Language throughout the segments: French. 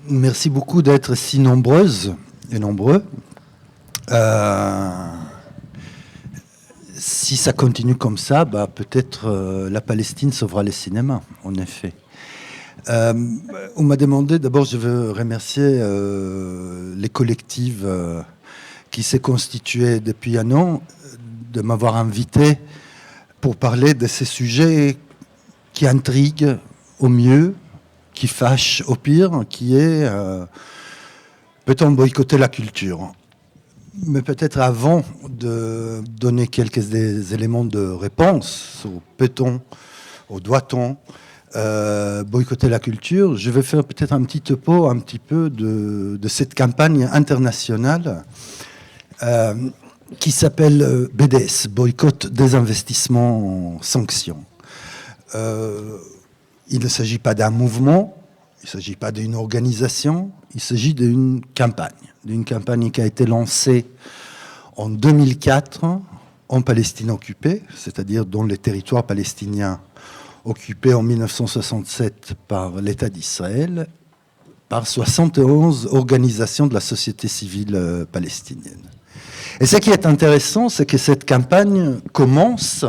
Merci beaucoup d'être si nombreuses et nombreux. Si ça continue comme ça, peut-être la Palestine sauvera les cinémas, en effet. On m'a demandé, d'abord je veux remercier les collectifs qui s'est constitué depuis un an, de m'avoir invité pour parler de ces sujets qui intriguent au mieux, qui fâchent au pire, qui est peut-on boycotter la culture? Mais peut-être avant de donner quelques des éléments de réponse au peut-on, au doit-on boycotter la culture, je vais faire peut-être un petit topo un petit peu de cette campagne internationale qui s'appelle BDS, boycott, désinvestissement, sanctions. Il ne s'agit pas d'un mouvement, il ne s'agit pas d'une organisation, il s'agit d'une campagne qui a été lancée en 2004 en Palestine occupée, c'est-à-dire dans les territoires palestiniens occupés en 1967 par l'État d'Israël, par 71 organisations de la société civile palestinienne. Et ce qui est intéressant, c'est que cette campagne commence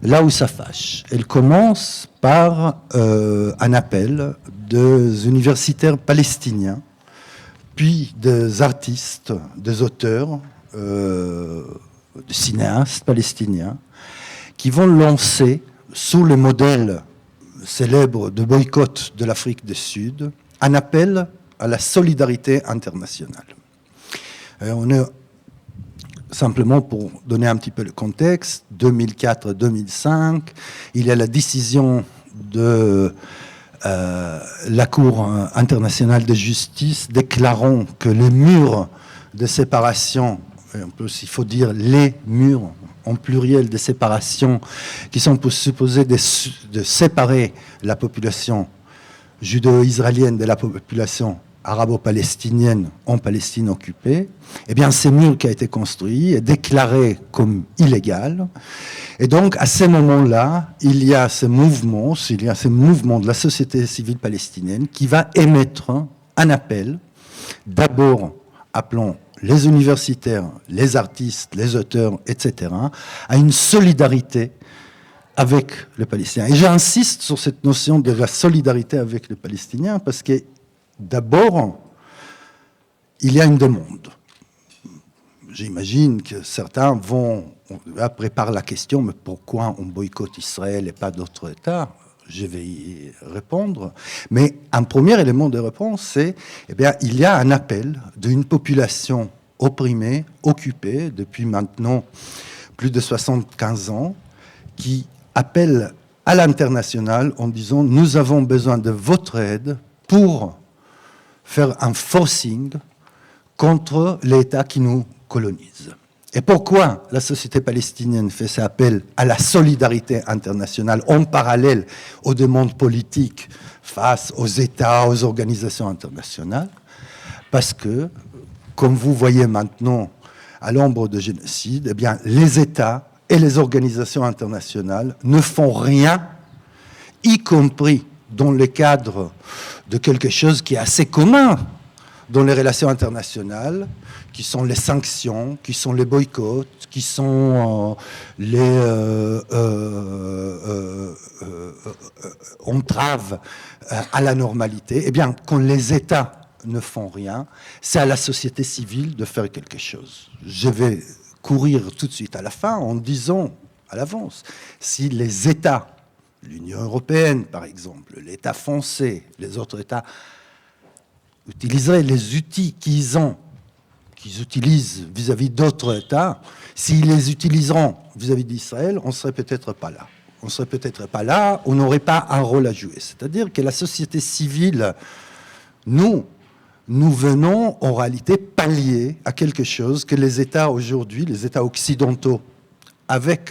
là où ça fâche. Elle commence par un appel des universitaires palestiniens, puis des artistes, des auteurs, des cinéastes palestiniens, qui vont lancer, sous le modèle célèbre de boycott de l'Afrique du Sud, un appel à la solidarité internationale. On est simplement pour donner un petit peu le contexte, 2004-2005, il y a la décision de la Cour internationale de justice déclarant que les murs de séparation, et en plus il faut dire les murs en pluriel de séparation, qui sont supposés de séparer la population judéo-israélienne de la population arabo-palestinienne en Palestine occupée, eh bien, ces murs qui a été construit est déclaré comme illégal. Et donc, à ce moment-là, il y a ce mouvement de la société civile palestinienne qui va émettre un appel, d'abord appelant les universitaires, les artistes, les auteurs, etc., à une solidarité avec les Palestiniens. Et j'insiste sur cette notion de la solidarité avec les Palestiniens parce que d'abord, il y a une demande. J'imagine que certains préparer la question, mais pourquoi on boycotte Israël et pas d'autres États? Je vais y répondre. Mais un premier élément de réponse, c'est il y a un appel d'une population opprimée, occupée depuis maintenant plus de 75 ans, qui appelle à l'international en disant « Nous avons besoin de votre aide pour faire un forcing contre l'État qui nous colonise. » Et pourquoi la société palestinienne fait cet appel à la solidarité internationale en parallèle aux demandes politiques face aux États, aux organisations internationales? Parce que, comme vous voyez maintenant à l'ombre de génocide, eh bien, les États et les organisations internationales ne font rien, y compris dans le cadre de quelque chose qui est assez commun dans les relations internationales, qui sont les sanctions, qui sont les boycotts, qui sont les entraves à la normalité. Eh bien, quand les États ne font rien, c'est à la société civile de faire quelque chose. Je vais courir tout de suite à la fin en disant à l'avance, si les États, l'Union européenne par exemple, l'État français, les autres États, utiliseraient les outils qu'ils utilisent vis-à-vis d'autres États, s'ils les utiliseront vis-à-vis d'Israël, on ne serait peut-être pas là. On ne serait peut-être pas là, on n'aurait pas un rôle à jouer. C'est-à-dire que la société civile, nous venons en réalité pallier à quelque chose que les États aujourd'hui, les États occidentaux, avec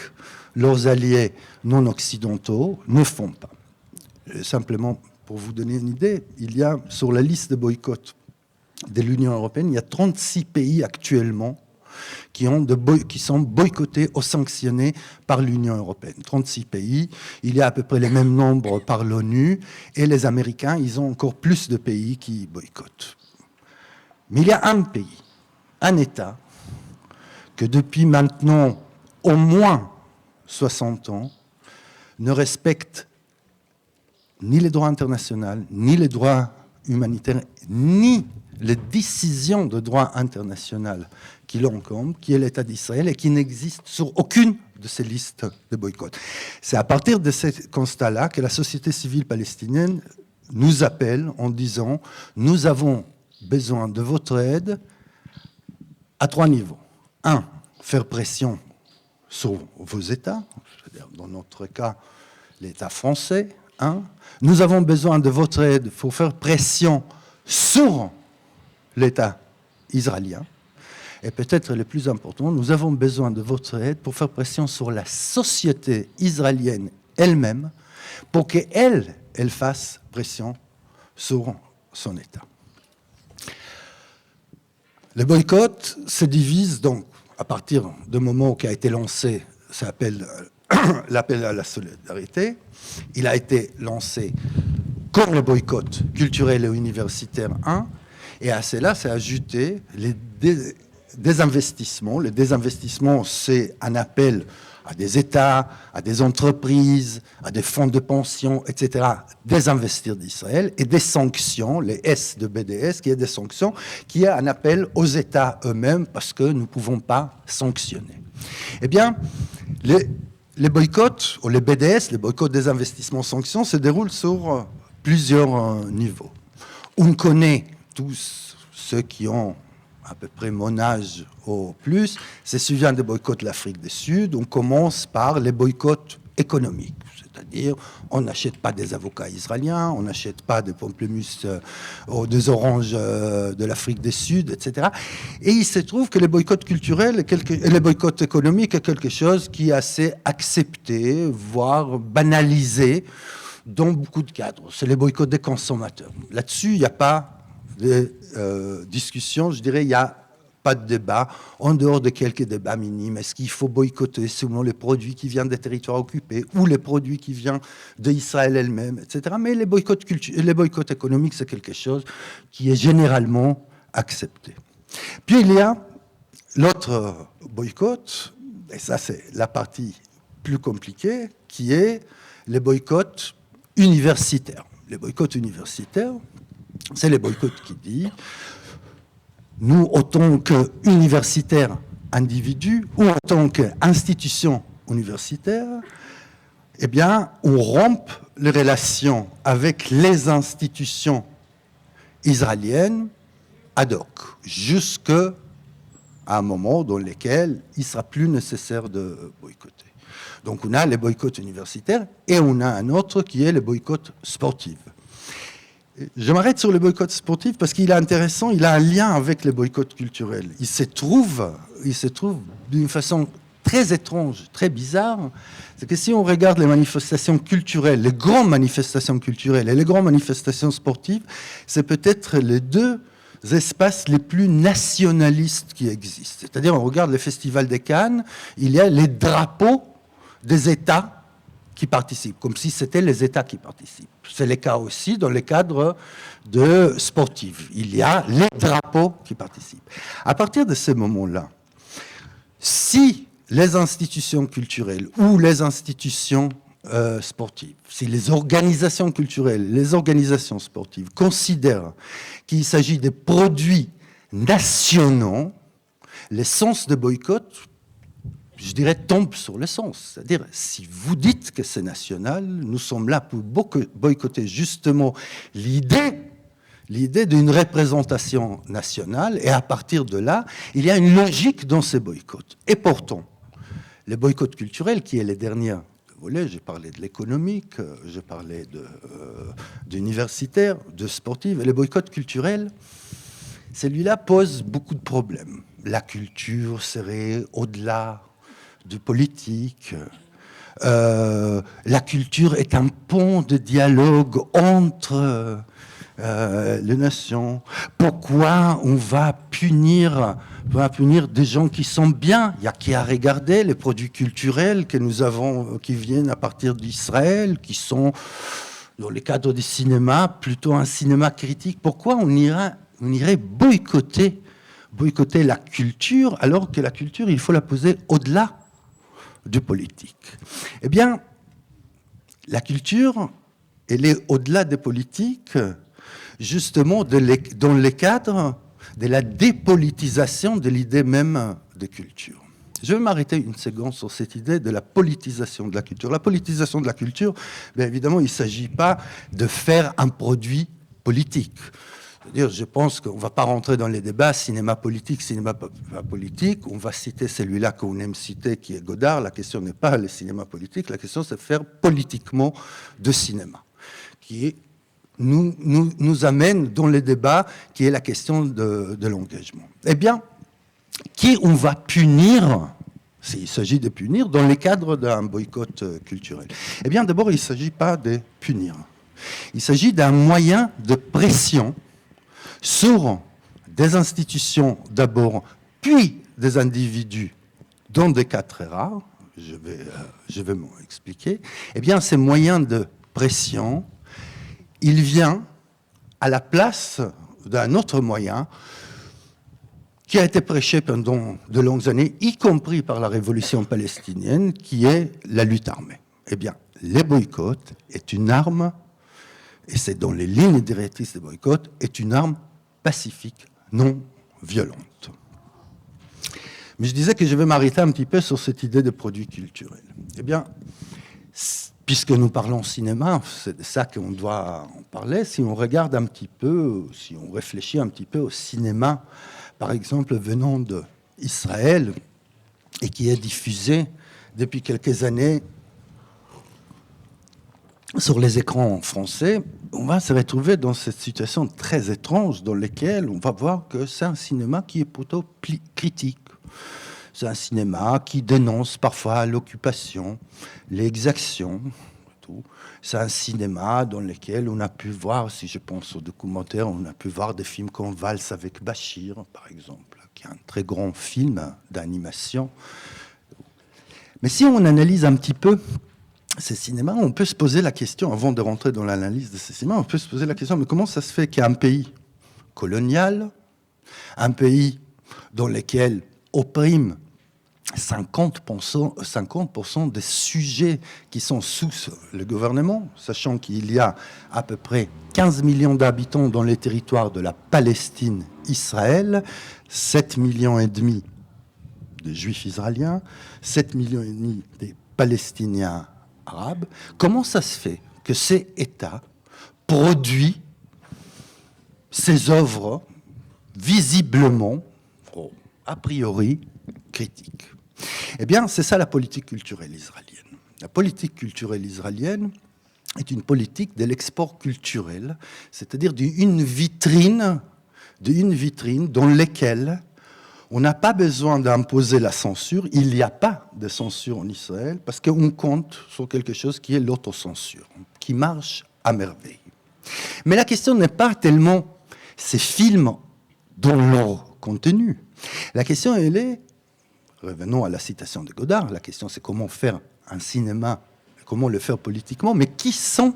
leurs alliés non occidentaux, ne font pas. Simplement, pour vous donner une idée, il y a sur la liste de boycott de l'Union européenne, il y a 36 pays actuellement qui sont boycottés ou sanctionnés par l'Union européenne. 36 pays, il y a à peu près les mêmes nombres par l'ONU, et les Américains, ils ont encore plus de pays qui boycottent. Mais il y a un pays, un État, que depuis maintenant au moins 60 ans, ne respecte ni les droits internationaux, ni les droits humanitaires, ni les décisions de droit international qui l'encombrent, qui est l'État d'Israël et qui n'existe sur aucune de ces listes de boycott. C'est à partir de ce constat-là que la société civile palestinienne nous appelle en disant « Nous avons besoin de votre aide à 3 niveaux. 1, faire pression sur vos États, c'est-à-dire dans notre cas l'État français. 1. Nous avons besoin de votre aide pour faire pression sur l'État israélien. Et peut-être le plus important, nous avons besoin de votre aide pour faire pression sur la société israélienne elle-même, pour qu'elle fasse pression sur son État. Le boycott se divise donc à partir du moment qui a été lancé, ça s'appelle l'appel à la solidarité. Il a été lancé comme le boycott culturel et universitaire 1, et à cela s'est ajouté les désinvestissements. Le désinvestissement, c'est un appel à des États, à des entreprises, à des fonds de pension, etc., désinvestir d'Israël, et des sanctions, les S de BDS, qui est des sanctions, qui est un appel aux États eux-mêmes, parce que nous ne pouvons pas sanctionner. Eh bien, les boycotts, ou les BDS, les boycotts des investissements sanctions, se déroulent sur plusieurs niveaux. On connaît tous ceux qui ont à peu près mon âge au plus, se souvient des boycotts de l'Afrique du Sud. On commence par les boycotts économiques, c'est-à-dire on n'achète pas des avocats israéliens, on n'achète pas des pamplemousses ou des oranges de l'Afrique du Sud, etc. Et il se trouve que les boycotts culturels et les boycotts économiques est quelque chose qui est assez accepté, voire banalisé dans beaucoup de cadres. C'est les boycotts des consommateurs. Là-dessus, il n'y a pas de discussion, je dirais, il n'y a pas de débat, en dehors de quelques débats minimes. Est-ce qu'il faut boycotter selon les produits qui viennent des territoires occupés ou les produits qui viennent d'Israël elle-même, etc. Mais les boycotts économiques, c'est quelque chose qui est généralement accepté. Puis il y a l'autre boycott, et ça c'est la partie plus compliquée, qui est les boycotts universitaires. Les boycotts universitaires, c'est les boycotts qui disent nous, autant qu'universitaires individus ou en tant qu'institution universitaire, eh bien, on rompt les relations avec les institutions israéliennes ad hoc, jusqu'à un moment dans lequel il ne sera plus nécessaire de boycotter. Donc, on a les boycotts universitaires et on a un autre qui est les boycotts sportifs. Je m'arrête sur le boycott sportif parce qu'il est intéressant, il a un lien avec les boycotts culturels. Il se trouve d'une façon très étrange, très bizarre, c'est que si on regarde les manifestations culturelles, les grandes manifestations culturelles et les grandes manifestations sportives, c'est peut-être les deux espaces les plus nationalistes qui existent. C'est-à-dire, on regarde le Festival de Cannes, il y a les drapeaux des États qui participent, comme si c'était les États qui participent. C'est le cas aussi dans le cadre de sportifs. Il y a les drapeaux qui participent. À partir de ce moment-là, si les institutions culturelles ou les institutions sportives, si les organisations culturelles, les organisations sportives considèrent qu'il s'agit de produits nationaux, le sens de boycott, je dirais, tombe sur le sens. C'est-à-dire, si vous dites que c'est national, nous sommes là pour boycotter justement l'idée d'une représentation nationale, et à partir de là, il y a une logique dans ces boycotts. Et pourtant, les boycotts culturels, qui est les derniers volets, j'ai parlé de l'économique, j'ai parlé d'universitaire, de sportif, et les boycotts culturels, celui-là pose beaucoup de problèmes. La culture serait au-delà de politique. La culture est un pont de dialogue entre les nations. Pourquoi on va punir des gens qui sont bien? Il y a qu'à regarder les produits culturels que nous avons, qui viennent à partir d'Israël, qui sont, dans le cadre du cinéma, plutôt un cinéma critique. Pourquoi on irait boycotter la culture, alors que la culture, il faut la poser au-delà du politique? Eh bien, la culture, elle est au-delà des politiques, justement dans le cadre de la dépolitisation de l'idée même de culture. Je vais m'arrêter une seconde sur cette idée de la politisation de la culture. La politisation de la culture, bien évidemment, il ne s'agit pas de faire un produit politique. C'est-à-dire, je pense qu'on ne va pas rentrer dans les débats cinéma politique, cinéma pas politique. On va citer celui-là qu'on aime citer, qui est Godard. La question n'est pas le cinéma politique, la question c'est faire politiquement de cinéma, qui est, nous amène dans les débats, qui est la question de l'engagement. Eh bien, qui on va punir, s'il s'agit de punir, dans le cadre d'un boycott culturel? Eh bien, d'abord, il ne s'agit pas de punir. Il s'agit d'un moyen de pression sur des institutions d'abord, puis des individus, dans des cas très rares, je vais m'en expliquer. Eh bien, ces moyens de pression, il vient à la place d'un autre moyen qui a été prêché pendant de longues années, y compris par la révolution palestinienne, qui est la lutte armée. Eh bien, les boycotts est une arme, et c'est dans les lignes directrices des boycotts, est une arme pacifique, non violente. Mais je disais que je vais m'arrêter un petit peu sur cette idée de produit culturel. Eh bien, puisque nous parlons cinéma, c'est de ça qu'on doit en parler. Si on regarde un petit peu, si on réfléchit un petit peu au cinéma, par exemple, venant d'Israël, et qui est diffusé depuis quelques années sur les écrans français, on va se retrouver dans cette situation très étrange dans laquelle on va voir que c'est un cinéma qui est plutôt critique. C'est un cinéma qui dénonce parfois l'occupation, l'exaction. C'est un cinéma dans lequel on a pu voir, si je pense aux documentaires, on a pu voir des films comme Valse avec Bachir, par exemple, qui est un très grand film d'animation. Mais si on analyse un petit peu ces cinémas, on peut se poser la question, avant de rentrer dans l'analyse de ces cinémas, on peut se poser la question, mais comment ça se fait qu'il y a un pays colonial, un pays dans lequel opprime 50% des sujets qui sont sous le gouvernement, sachant qu'il y a à peu près 15 millions d'habitants dans les territoires de la Palestine, Israël, 7,5 millions de juifs israéliens, 7,5 millions de Palestiniens arabes. Comment ça se fait que ces États produisent ces œuvres visiblement, a priori, critiques? Eh bien, c'est ça la politique culturelle israélienne. La politique culturelle israélienne est une politique de l'export culturel, c'est-à-dire d'une vitrine dans laquelle on n'a pas besoin d'imposer la censure. Il n'y a pas de censure en Israël parce qu'on compte sur quelque chose qui est l'autocensure, qui marche à merveille. Mais la question n'est pas tellement ces films dans leur contenu. La question, elle est, revenons à la citation de Godard, la question c'est comment faire un cinéma, comment le faire politiquement, mais qui sont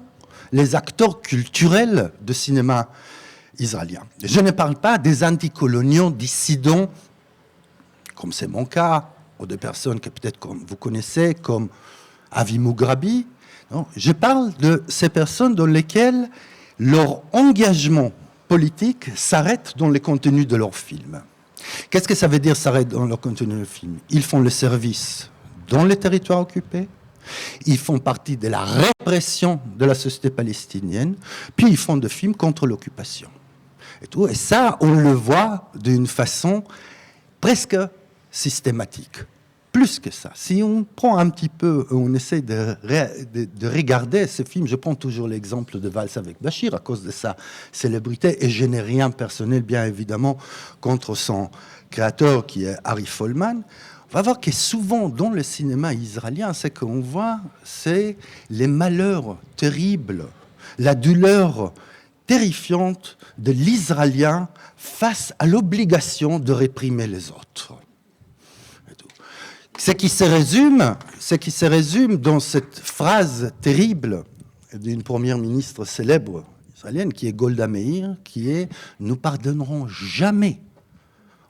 les acteurs culturels de cinéma israélien? Je ne parle pas des anticoloniaux dissidents, comme c'est mon cas, ou de personnes que peut-être comme vous connaissez, comme Avi Mugrabi. Non, je parle de ces personnes dans lesquelles leur engagement politique s'arrête dans les contenus de leurs films. Qu'est-ce que ça veut dire s'arrête dans leur contenu de film? Ils font le service dans les territoires occupés, ils font partie de la répression de la société palestinienne, puis ils font des films contre l'occupation. Et ça, on le voit d'une façon presque systématique. Plus que ça, si on prend un petit peu, on essaie de regarder ces films, je prends toujours l'exemple de Valse avec Bachir à cause de sa célébrité, et je n'ai rien personnel, bien évidemment, contre son créateur qui est Harry Folman. On va voir que souvent dans le cinéma israélien, ce qu'on voit, c'est les malheurs terribles, la douleur terrifiante de l'Israélien face à l'obligation de réprimer les autres. Ce qui se résume dans cette phrase terrible d'une première ministre célèbre israélienne, qui est Golda Meir, qui est « Nous pardonnerons jamais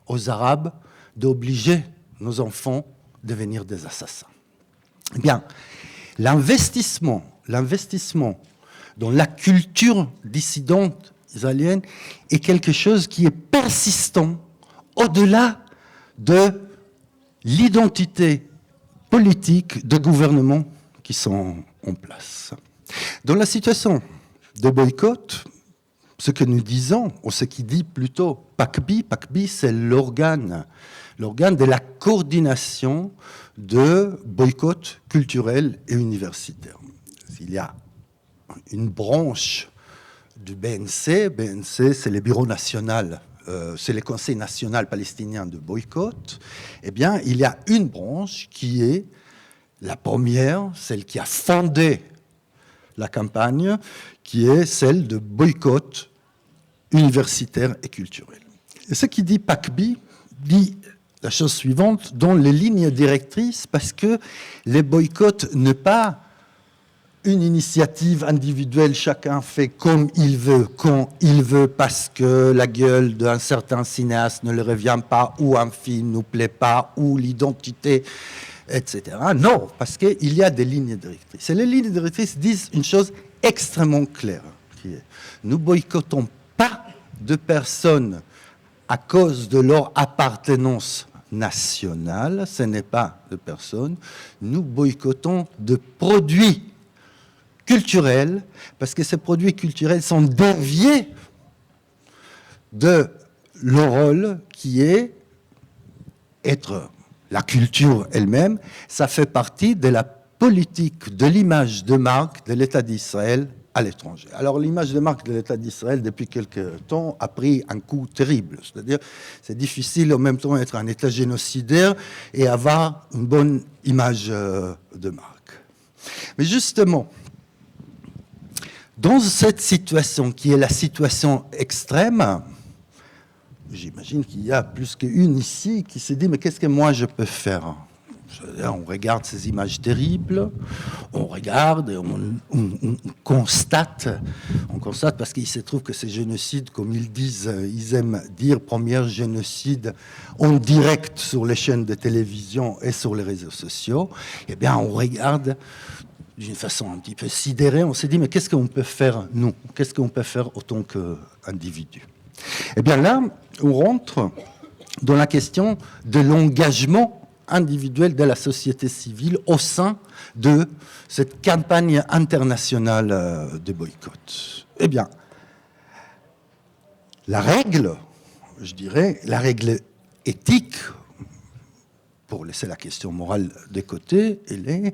aux Arabes d'obliger nos enfants à devenir des assassins ». Eh bien, l'investissement dans la culture dissidente israélienne est quelque chose qui est persistant au-delà de l'identité politique de gouvernements qui sont en place. Dans la situation de boycott, ce que nous disons, ou ce qui dit plutôt PACBI, c'est l'organe de la coordination de boycott culturel et universitaire. Il y a une branche du BNC, c'est le Bureau national, c'est le Conseil national palestinien de boycott. Eh bien, il y a une branche qui est la première, celle qui a fondé la campagne, qui est celle de boycott universitaire et culturel. Et ce qui dit PACBI dit la chose suivante, dans les lignes directrices, parce que les boycotts n'est pas une initiative individuelle, chacun fait comme il veut, quand il veut, parce que la gueule d'un certain cinéaste ne le revient pas, ou un film ne nous plaît pas, ou l'identité, etc. Non, parce qu'il y a des lignes directrices. Et les lignes directrices disent une chose extrêmement claire, qui est, nous boycottons pas de personnes à cause de leur appartenance nationale, ce n'est pas de personnes, nous boycottons de produits culturels, parce que ces produits culturels sont déviés de leur rôle qui est être la culture elle-même. Ça fait partie de la politique de l'image de marque de l'État d'Israël à l'étranger. Alors l'image de marque de l'État d'Israël depuis quelques temps a pris un coup terrible. C'est-à-dire c'est difficile en même temps d'être un État génocidaire et avoir une bonne image de marque. Mais justement, dans cette situation qui est la situation extrême, j'imagine qu'il y a plus qu'une ici qui s'est dit « mais qu'est-ce que moi je peux faire ?» On regarde ces images terribles, on regarde, et on constate parce qu'il se trouve que ces génocides, comme ils disent, ils aiment dire premier génocide en direct sur les chaînes de télévision et sur les réseaux sociaux, eh bien on regarde d'une façon un petit peu sidérée, on s'est dit mais qu'est-ce qu'on peut faire nous ? Qu'est-ce qu'on peut faire en tant qu'individu ? Eh bien là, on rentre dans la question de l'engagement individuel de la société civile au sein de cette campagne internationale de boycott. Eh bien, la règle, je dirais, la règle éthique, pour laisser la question morale de côté, elle est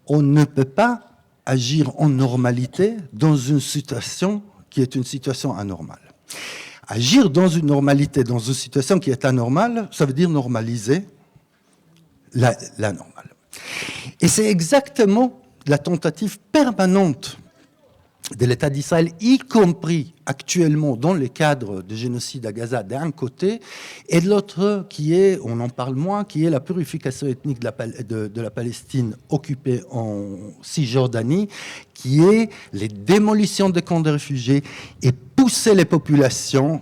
on ne peut pas agir en normalité dans une situation qui est une situation anormale. Agir dans une normalité, dans une situation qui est anormale, ça veut dire normaliser la normale. Et c'est exactement la tentative permanente de l'État d'Israël, y compris actuellement dans le cadre du génocide à Gaza d'un côté, et de l'autre qui est, on en parle moins, qui est la purification ethnique de la Palestine occupée en Cisjordanie, qui est les démolitions des camps de réfugiés et pousser les populations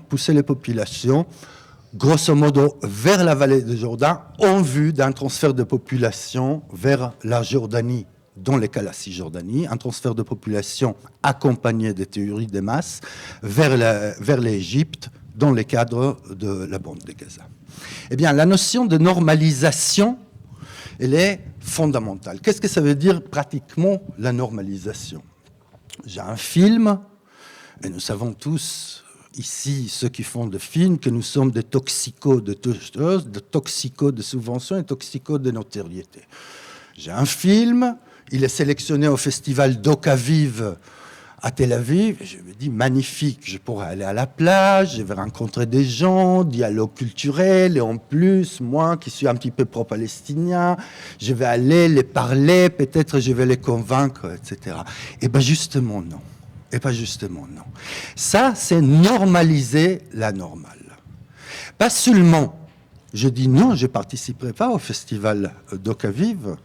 grosso modo vers la vallée de Jourdain en vue d'un transfert de population vers la Jordanie, dans le cas de la Cisjordanie, un transfert de population accompagné des théories de masse vers l'Égypte dans le cadre de la bande de Gaza. Eh bien, la notion de normalisation, elle est fondamentale. Qu'est-ce que ça veut dire pratiquement la normalisation ? J'ai un film, et nous savons tous, ici, ceux qui font des films, que nous sommes des toxicos de choses, des toxicos de subventions et toxicos de notoriété. J'ai un film, il est sélectionné au festival d'Okaviv à Tel Aviv, et je me dis magnifique, je pourrais aller à la plage, je vais rencontrer des gens, dialogue culturel, et en plus, moi qui suis un petit peu pro-palestinien, je vais aller les parler, peut-être je vais les convaincre, etc. Et bien justement, non. et pas justement non. Ça, c'est normaliser la normale. Pas seulement, je dis non, je ne participerai pas au festival d'Okaviv.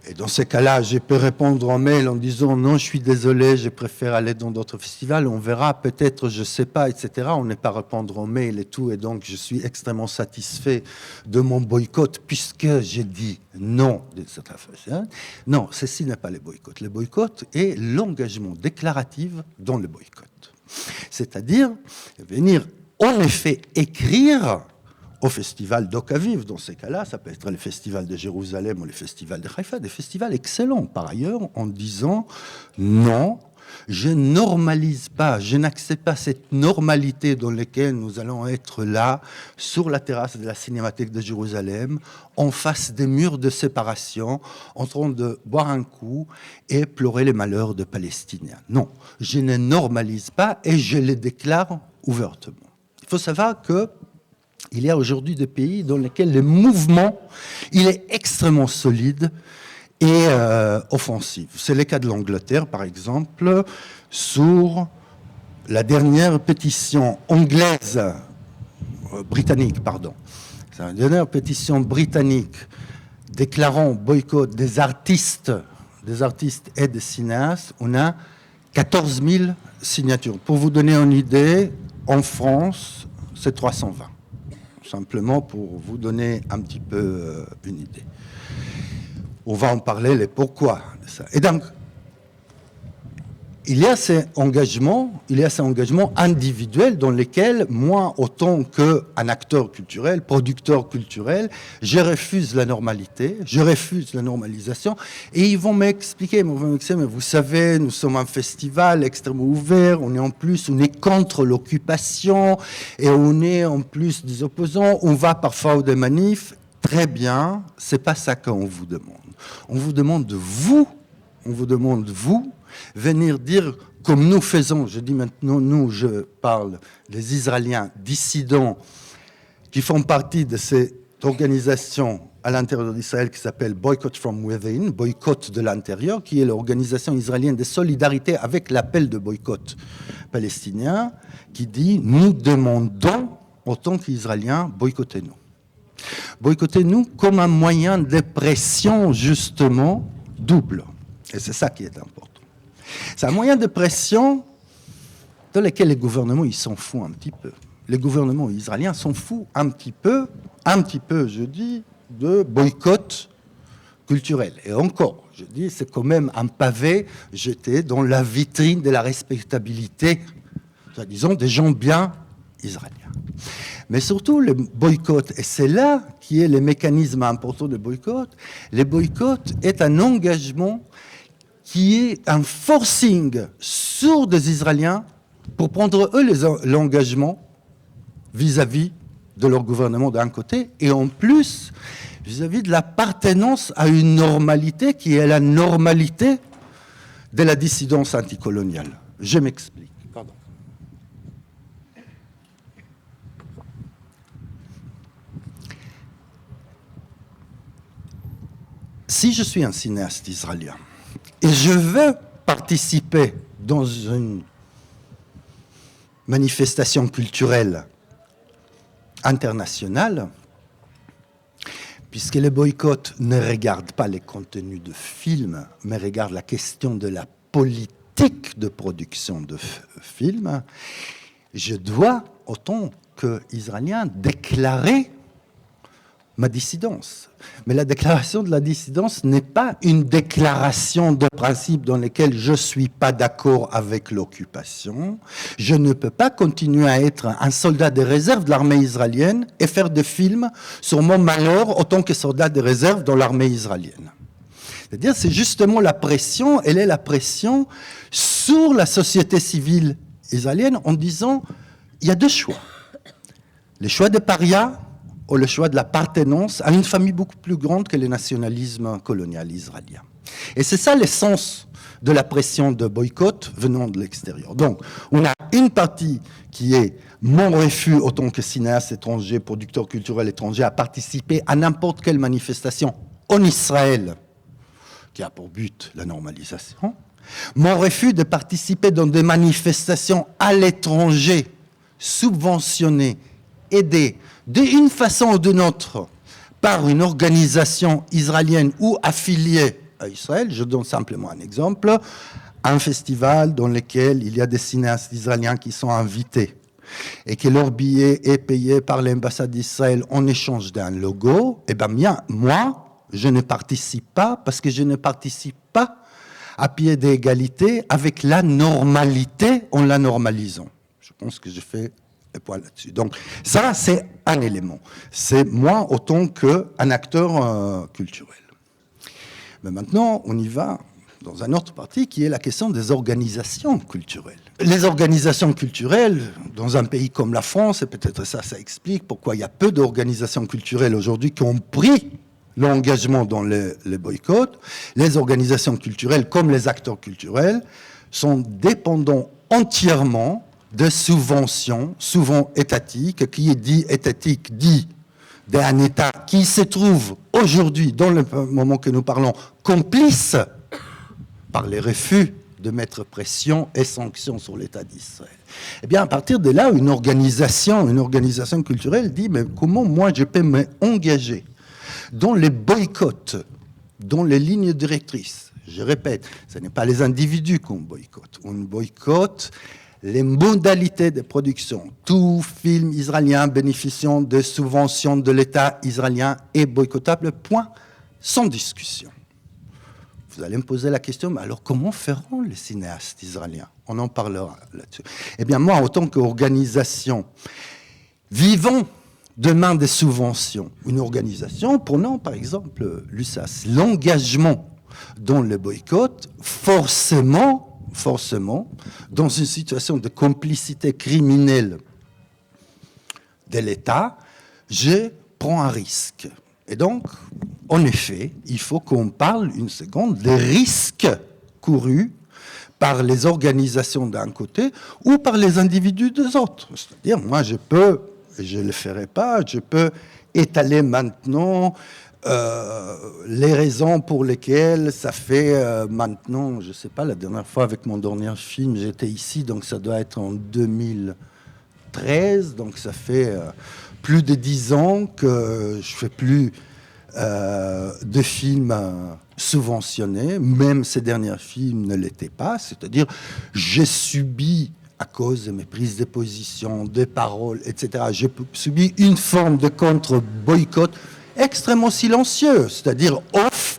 Et dans ces cas-là, je peux répondre en mail en disant non, je suis désolé, je préfère aller dans d'autres festivals. On verra, peut-être, je ne sais pas, etc. On n'est pas répondre en mail et tout. Et donc, je suis extrêmement satisfait de mon boycott puisque j'ai dit non de cette affaire. Non, ceci n'est pas le boycott. Le boycott est l'engagement déclaratif dans le boycott. C'est-à-dire venir, en effet, écrire au festival d'Okaviv. Dans ces cas-là, ça peut être le festival de Jérusalem ou le festival de Haïfa, des festivals excellents par ailleurs, en disant non, je normalise pas, je n'accepte pas cette normalité dans laquelle nous allons être là, sur la terrasse de la Cinémathèque de Jérusalem, en face des murs de séparation, en train de boire un coup et pleurer les malheurs de Palestiniens. Non, je ne normalise pas et je le déclare ouvertement. Il faut savoir que il y a aujourd'hui des pays dans lesquels le mouvement, il est extrêmement solide et offensif. C'est le cas de l'Angleterre, par exemple, sur la dernière pétition britannique, pardon. C'est la dernière pétition britannique déclarant boycott des artistes et des cinéastes. On a 14 000 signatures. Pour vous donner une idée, en France, c'est 320. Simplement pour vous donner un petit peu une idée. On va en parler, les pourquoi de ça. Et donc, il y a ces engagements individuels dans lesquels, moi, autant qu'un acteur culturel, producteur culturel, je refuse la normalité, je refuse la normalisation, et ils vont m'expliquer, mais vous savez, nous sommes un festival extrêmement ouvert, on est contre l'occupation, et on est en plus des opposants, on va parfois aux des manifs. Très bien, c'est pas ça qu'on vous demande. On vous demande vous, venir dire, comme nous faisons, je dis maintenant nous, je parle des Israéliens dissidents qui font partie de cette organisation à l'intérieur d'Israël qui s'appelle Boycott from Within, boycott de l'intérieur, qui est l'organisation israélienne de solidarité avec l'appel de boycott palestinien, qui dit, nous demandons, en tant qu'Israéliens, boycottez-nous. Boycottez-nous comme un moyen de pression, justement, double. Et c'est ça qui est important. C'est un moyen de pression dans lequel les gouvernements, ils s'en foutent un petit peu. Les gouvernements israéliens s'en foutent un petit peu, je dis, de boycott culturel. Et encore, je dis, c'est quand même un pavé jeté dans la vitrine de la respectabilité, disons, des gens bien israéliens. Mais surtout, le boycott, et c'est là qui est le mécanisme important de boycott, le boycott est un engagement qui est un forcing sur des Israéliens pour prendre eux l'engagement vis-à-vis de leur gouvernement d'un côté, et en plus vis-à-vis de l'appartenance à une normalité qui est la normalité de la dissidence anticoloniale. Je m'explique. Pardon. Si je suis un cinéaste israélien et je veux participer dans une manifestation culturelle internationale, puisque le boycott ne regarde pas les contenus de films, mais regarde la question de la politique de production de films, je dois, autant qu'Israélien, déclarer ma dissidence. Mais la déclaration de la dissidence n'est pas une déclaration de principe dans laquelle je ne suis pas d'accord avec l'occupation. Je ne peux pas continuer à être un soldat de réserve de l'armée israélienne et faire des films sur mon malheur autant que soldat de réserve dans l'armée israélienne. C'est-à-dire, c'est justement la pression, elle est la pression sur la société civile israélienne en disant, il y a deux choix. Le choix des parias ou le choix de l'appartenance à une famille beaucoup plus grande que le nationalisme colonial israélien. Et c'est ça l'essence de la pression de boycott venant de l'extérieur. Donc, on a une partie qui est mon refus, autant que cinéaste étranger, producteur culturel étranger, à participer à n'importe quelle manifestation en Israël qui a pour but la normalisation. Mon refus de participer dans des manifestations à l'étranger, subventionnées, aidées d'une façon ou d'une autre par une organisation israélienne ou affiliée à Israël. Je donne simplement un exemple. Un festival dans lequel il y a des cinéastes israéliens qui sont invités et que leur billet est payé par l'ambassade d'Israël en échange d'un logo, eh bien, moi, je ne participe pas parce que je ne participe pas à pied d'égalité avec la normalité en la normalisant. Je pense que je fais le point là-dessus. Donc, ça, c'est un élément. C'est moi autant qu'un acteur culturel. Mais maintenant, on y va dans un autre parti qui est la question des organisations culturelles. Les organisations culturelles, dans un pays comme la France, et peut-être ça explique pourquoi il y a peu d'organisations culturelles aujourd'hui qui ont pris l'engagement dans les boycotts. Les organisations culturelles, comme les acteurs culturels, sont dépendants entièrement de subventions, souvent étatiques, qui est dit étatique, dit d'un État qui se trouve aujourd'hui, dans le moment que nous parlons, complice par les refus de mettre pression et sanctions sur l'État d'Israël. Eh bien, à partir de là, une organisation culturelle dit, mais comment moi je peux m'engager dans les boycotts, dans les lignes directrices. Je répète, ce n'est pas les individus qu'on boycotte. On boycotte les modalités de production. Tout film israélien bénéficiant de subventions de l'État israélien est boycottable, point, sans discussion. Vous allez me poser la question, mais alors comment feront les cinéastes israéliens? On en parlera là-dessus. Eh bien, moi, en tant qu'organisation, vivons demain des subventions. Une organisation, prenons par exemple l'USAS, l'engagement dans le boycott, forcément, dans une situation de complicité criminelle de l'État, je prends un risque. Et donc, en effet, il faut qu'on parle une seconde des risques courus par les organisations d'un côté ou par les individus des autres. C'est-à-dire, moi, je peux, et je ne le ferai pas, je peux étaler maintenant les raisons pour lesquelles ça fait maintenant, je ne sais pas, la dernière fois avec mon dernier film, j'étais ici, donc ça doit être en 2013, donc ça fait plus de 10 ans que je ne fais plus de films subventionnés, même ces derniers films ne l'étaient pas, c'est-à-dire j'ai subi, à cause de mes prises de position, des paroles, etc., j'ai subi une forme de contre-boycott extrêmement silencieux, c'est-à-dire off,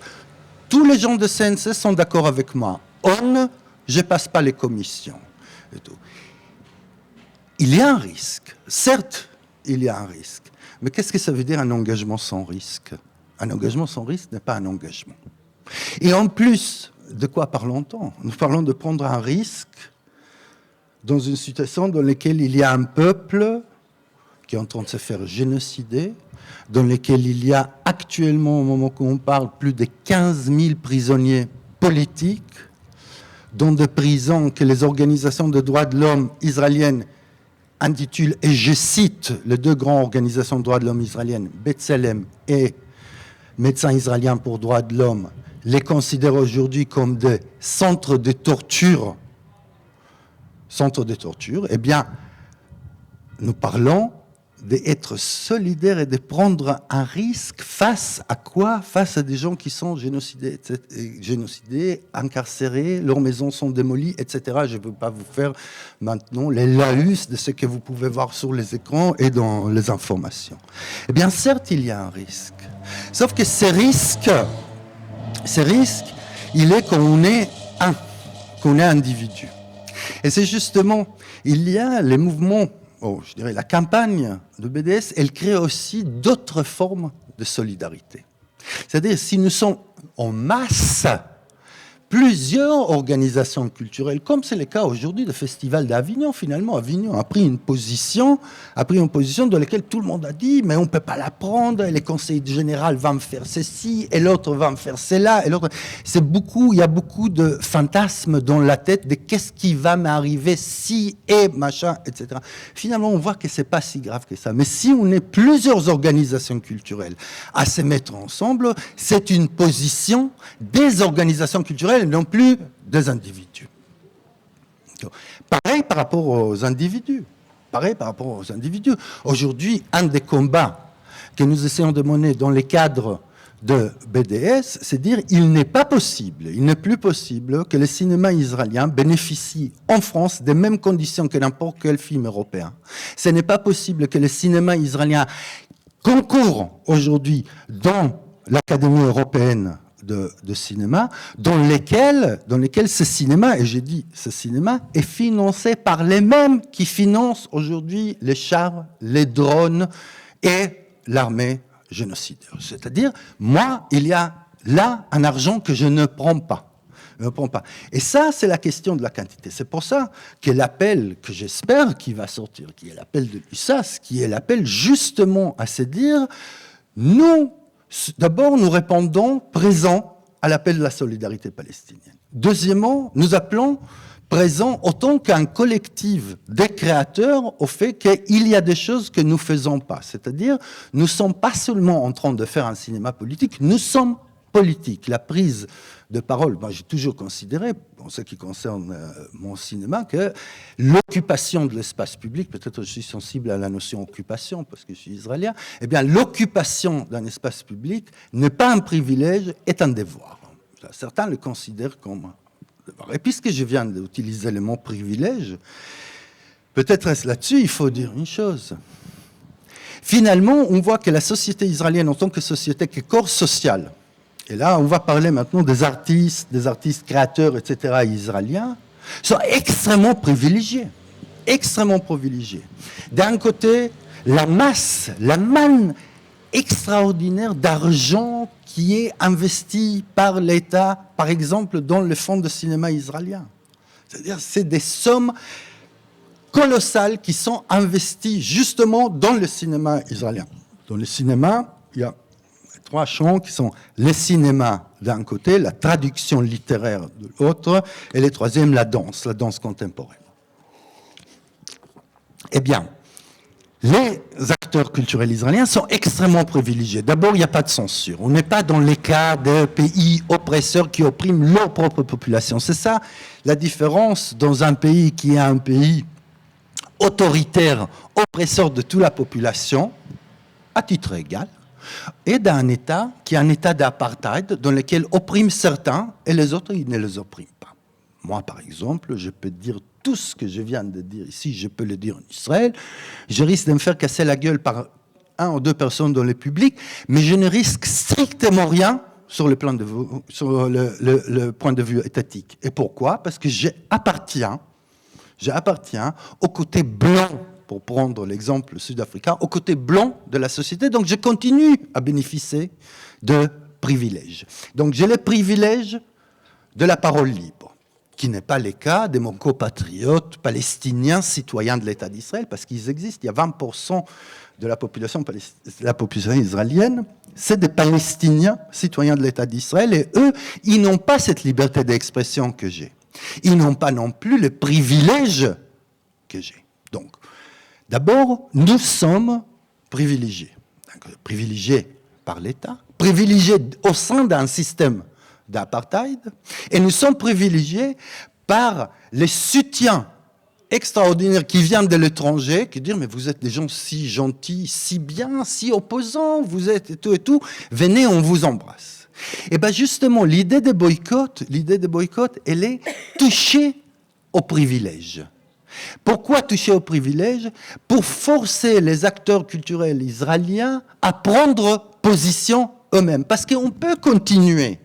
tous les gens de CNC sont d'accord avec moi, on, je passe pas les commissions. Et tout. Il y a un risque, certes, il y a un risque, mais qu'est-ce que ça veut dire un engagement sans risque? Un engagement sans risque n'est pas un engagement. Et en plus, de quoi parlons-nous? Nous parlons de prendre un risque dans une situation dans laquelle il y a un peuple qui est en train de se faire génocider, dans lequel il y a actuellement, au moment où on parle, plus de 15 000 prisonniers politiques, dans des prisons que les organisations de droits de l'homme israéliennes intitulent, et je cite les deux grandes organisations de droits de l'homme israéliennes, B'Tselem et Médecins israéliens pour droits de l'homme, les considèrent aujourd'hui comme des centres de torture. Eh bien, nous parlons d'être solidaires et de prendre un risque face à quoi? Face à des gens qui sont génocidés, incarcérés, leurs maisons sont démolies, etc. Je ne veux pas vous faire maintenant les laïus de ce que vous pouvez voir sur les écrans et dans les informations. Eh bien, certes, il y a un risque. Sauf que ce risque, il est qu'on est individu. Et c'est justement, il y a les mouvements, je dirais la campagne de BDS, elle crée aussi d'autres formes de solidarité. C'est-à-dire, si nous sommes en masse, plusieurs organisations culturelles, comme c'est le cas aujourd'hui du Festival d'Avignon, finalement, Avignon a pris une position dans laquelle tout le monde a dit, mais on ne peut pas la prendre, et le conseil général va me faire ceci, et l'autre va me faire cela, et l'autre... il y a beaucoup de fantasmes dans la tête de qu'est-ce qui va m'arriver si, et machin, etc. Finalement, on voit que ce n'est pas si grave que ça. Mais si on est plusieurs organisations culturelles à se mettre ensemble, c'est une position des organisations culturelles culturels, non plus des individus. Pareil par rapport aux individus. Aujourd'hui, un des combats que nous essayons de mener dans les cadres de BDS, c'est dire il n'est plus possible que le cinéma israélien bénéficie en France des mêmes conditions que n'importe quel film européen. Ce n'est pas possible que le cinéma israélien concourt aujourd'hui dans l'Académie européenne de cinéma, dans lesquels ce cinéma, et j'ai dit ce cinéma, est financé par les mêmes qui financent aujourd'hui les chars, les drones et l'armée génocidaire. C'est-à-dire, moi, il y a là un argent que je ne prends pas. Et ça, c'est la question de la quantité. C'est pour ça que l'appel que j'espère qui va sortir, qui est l'appel de l'USAS, qui est l'appel justement à se dire, nous, d'abord, nous répondons présent à l'appel de la solidarité palestinienne. Deuxièmement, nous appelons présent autant qu'un collectif des créateurs au fait qu'il y a des choses que nous ne faisons pas. C'est-à-dire, nous ne sommes pas seulement en train de faire un cinéma politique, nous sommes politiques. La prise de parole, moi j'ai toujours considéré, en ce qui concerne mon cinéma, que l'occupation de l'espace public, peut-être je suis sensible à la notion occupation parce que je suis israélien, eh bien l'occupation d'un espace public n'est pas un privilège, est un devoir. Certains le considèrent comme un devoir. Et puisque je viens d'utiliser le mot privilège, peut-être là-dessus, il faut dire une chose. Finalement, on voit que la société israélienne, en tant que société, que corps social, et là, on va parler maintenant des artistes créateurs, etc., israéliens, sont extrêmement privilégiés. D'un côté, la manne extraordinaire d'argent qui est investi par l'État, par exemple, dans le fonds de cinéma israélien. C'est-à-dire, c'est des sommes colossales qui sont investies justement dans le cinéma israélien. Dans le cinéma, il y a trois champs qui sont les cinémas d'un côté, la traduction littéraire de l'autre, et le troisième, la danse contemporaine. Eh bien, les acteurs culturels israéliens sont extrêmement privilégiés. D'abord, il n'y a pas de censure. On n'est pas dans les cas de pays oppresseurs qui oppriment leur propre population. C'est ça la différence dans un pays qui est un pays autoritaire, oppresseur de toute la population, à titre égal, et d'un État qui est un État d'apartheid dans lequel opprime certains et les autres, ils ne les oppriment pas. Moi, par exemple, je peux dire tout ce que je viens de dire ici, je peux le dire en Israël. Je risque de me faire casser la gueule par un ou deux personnes dans le public, mais je ne risque strictement rien sur le plan de vue, sur le point de vue étatique. Et pourquoi? Parce que j'appartiens au côté blanc, pour prendre l'exemple sud-africain, au côté blanc de la société. Donc, je continue à bénéficier de privilèges. Donc, j'ai le privilège de la parole libre, qui n'est pas le cas de mon compatriote palestinien, citoyen de l'État d'Israël, parce qu'ils existent. Il y a 20% de la population israélienne, c'est des Palestiniens, citoyens de l'État d'Israël, et eux, ils n'ont pas cette liberté d'expression que j'ai. Ils n'ont pas non plus le privilège que j'ai. Donc, d'abord, nous sommes privilégiés. Privilégiés par l'État, privilégiés au sein d'un système d'apartheid, et nous sommes privilégiés par les soutiens extraordinaires qui viennent de l'étranger, qui disent « mais vous êtes des gens si gentils, si bien, si opposants, vous êtes et tout, venez, on vous embrasse ». Et bien justement, l'idée de boycott, elle est toucher aux privilèges. Pourquoi toucher aux privilèges? Pour forcer les acteurs culturels israéliens à prendre position eux-mêmes. Parce qu'on peut continuer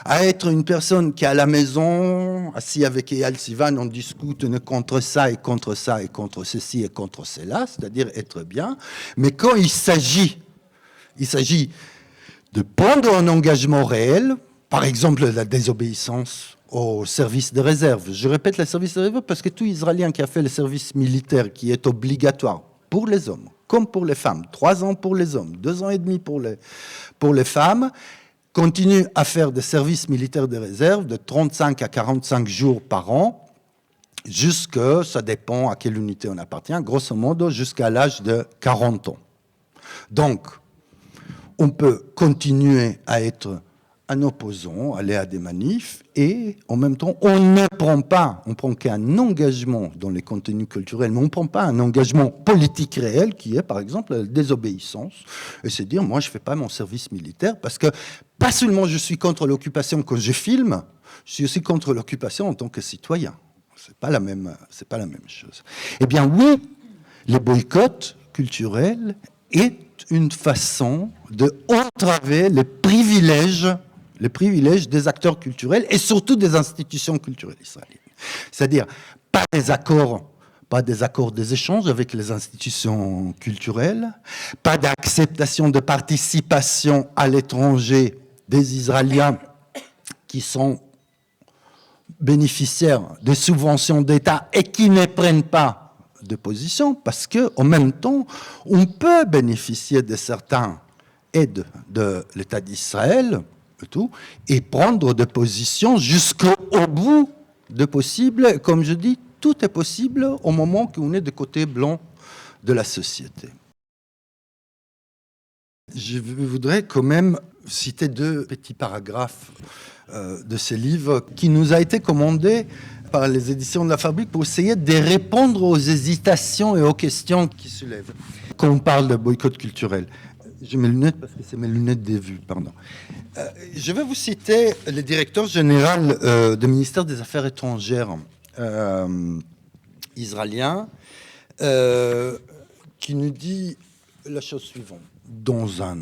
à être une personne qui est à la maison, assis avec Eyal Sivan, on discute contre ça et contre ça et contre ceci et contre cela, c'est-à-dire être bien. Mais quand il s'agit de prendre un engagement réel, par exemple la désobéissance au service de réserve. Je répète le service de réserve parce que tout Israélien qui a fait le service militaire qui est obligatoire pour les hommes comme pour les femmes, 3 ans pour les hommes, 2 ans et demi pour les femmes, continue à faire des services militaires de réserve de 35 à 45 jours par an, ça dépend à quelle unité on appartient, grosso modo jusqu'à l'âge de 40 ans. Donc, on peut continuer à être un opposant aller à des manifs et en même temps, on prend qu'un engagement dans les contenus culturels, mais on ne prend pas un engagement politique réel qui est par exemple la désobéissance. Et c'est dire, moi je ne fais pas mon service militaire parce que pas seulement je suis contre l'occupation quand je filme, je suis aussi contre l'occupation en tant que citoyen. C'est pas la même chose. Eh bien oui, les boycotts culturels est une façon de entraver les privilèges des acteurs culturels et surtout des institutions culturelles israéliennes. C'est-à-dire pas des accords, des échanges avec les institutions culturelles, pas d'acceptation de participation à l'étranger des Israéliens qui sont bénéficiaires des subventions d'État et qui ne prennent pas de position, parce qu'en même temps, on peut bénéficier de certaines aides de l'État d'Israël et prendre des positions jusqu'au bout de possible. Comme je dis, tout est possible au moment qu'on est du côté blanc de la société. Je voudrais quand même citer 2 petits paragraphes de ces livres qui nous a été commandé par les éditions de la Fabrique pour essayer de répondre aux hésitations et aux questions qui se lèvent quand on parle de boycott culturel. J'ai mes lunettes parce que c'est mes lunettes des vues, pardon. Je vais vous citer le directeur général du ministère des Affaires étrangères israélien qui nous dit la chose suivante. Dans un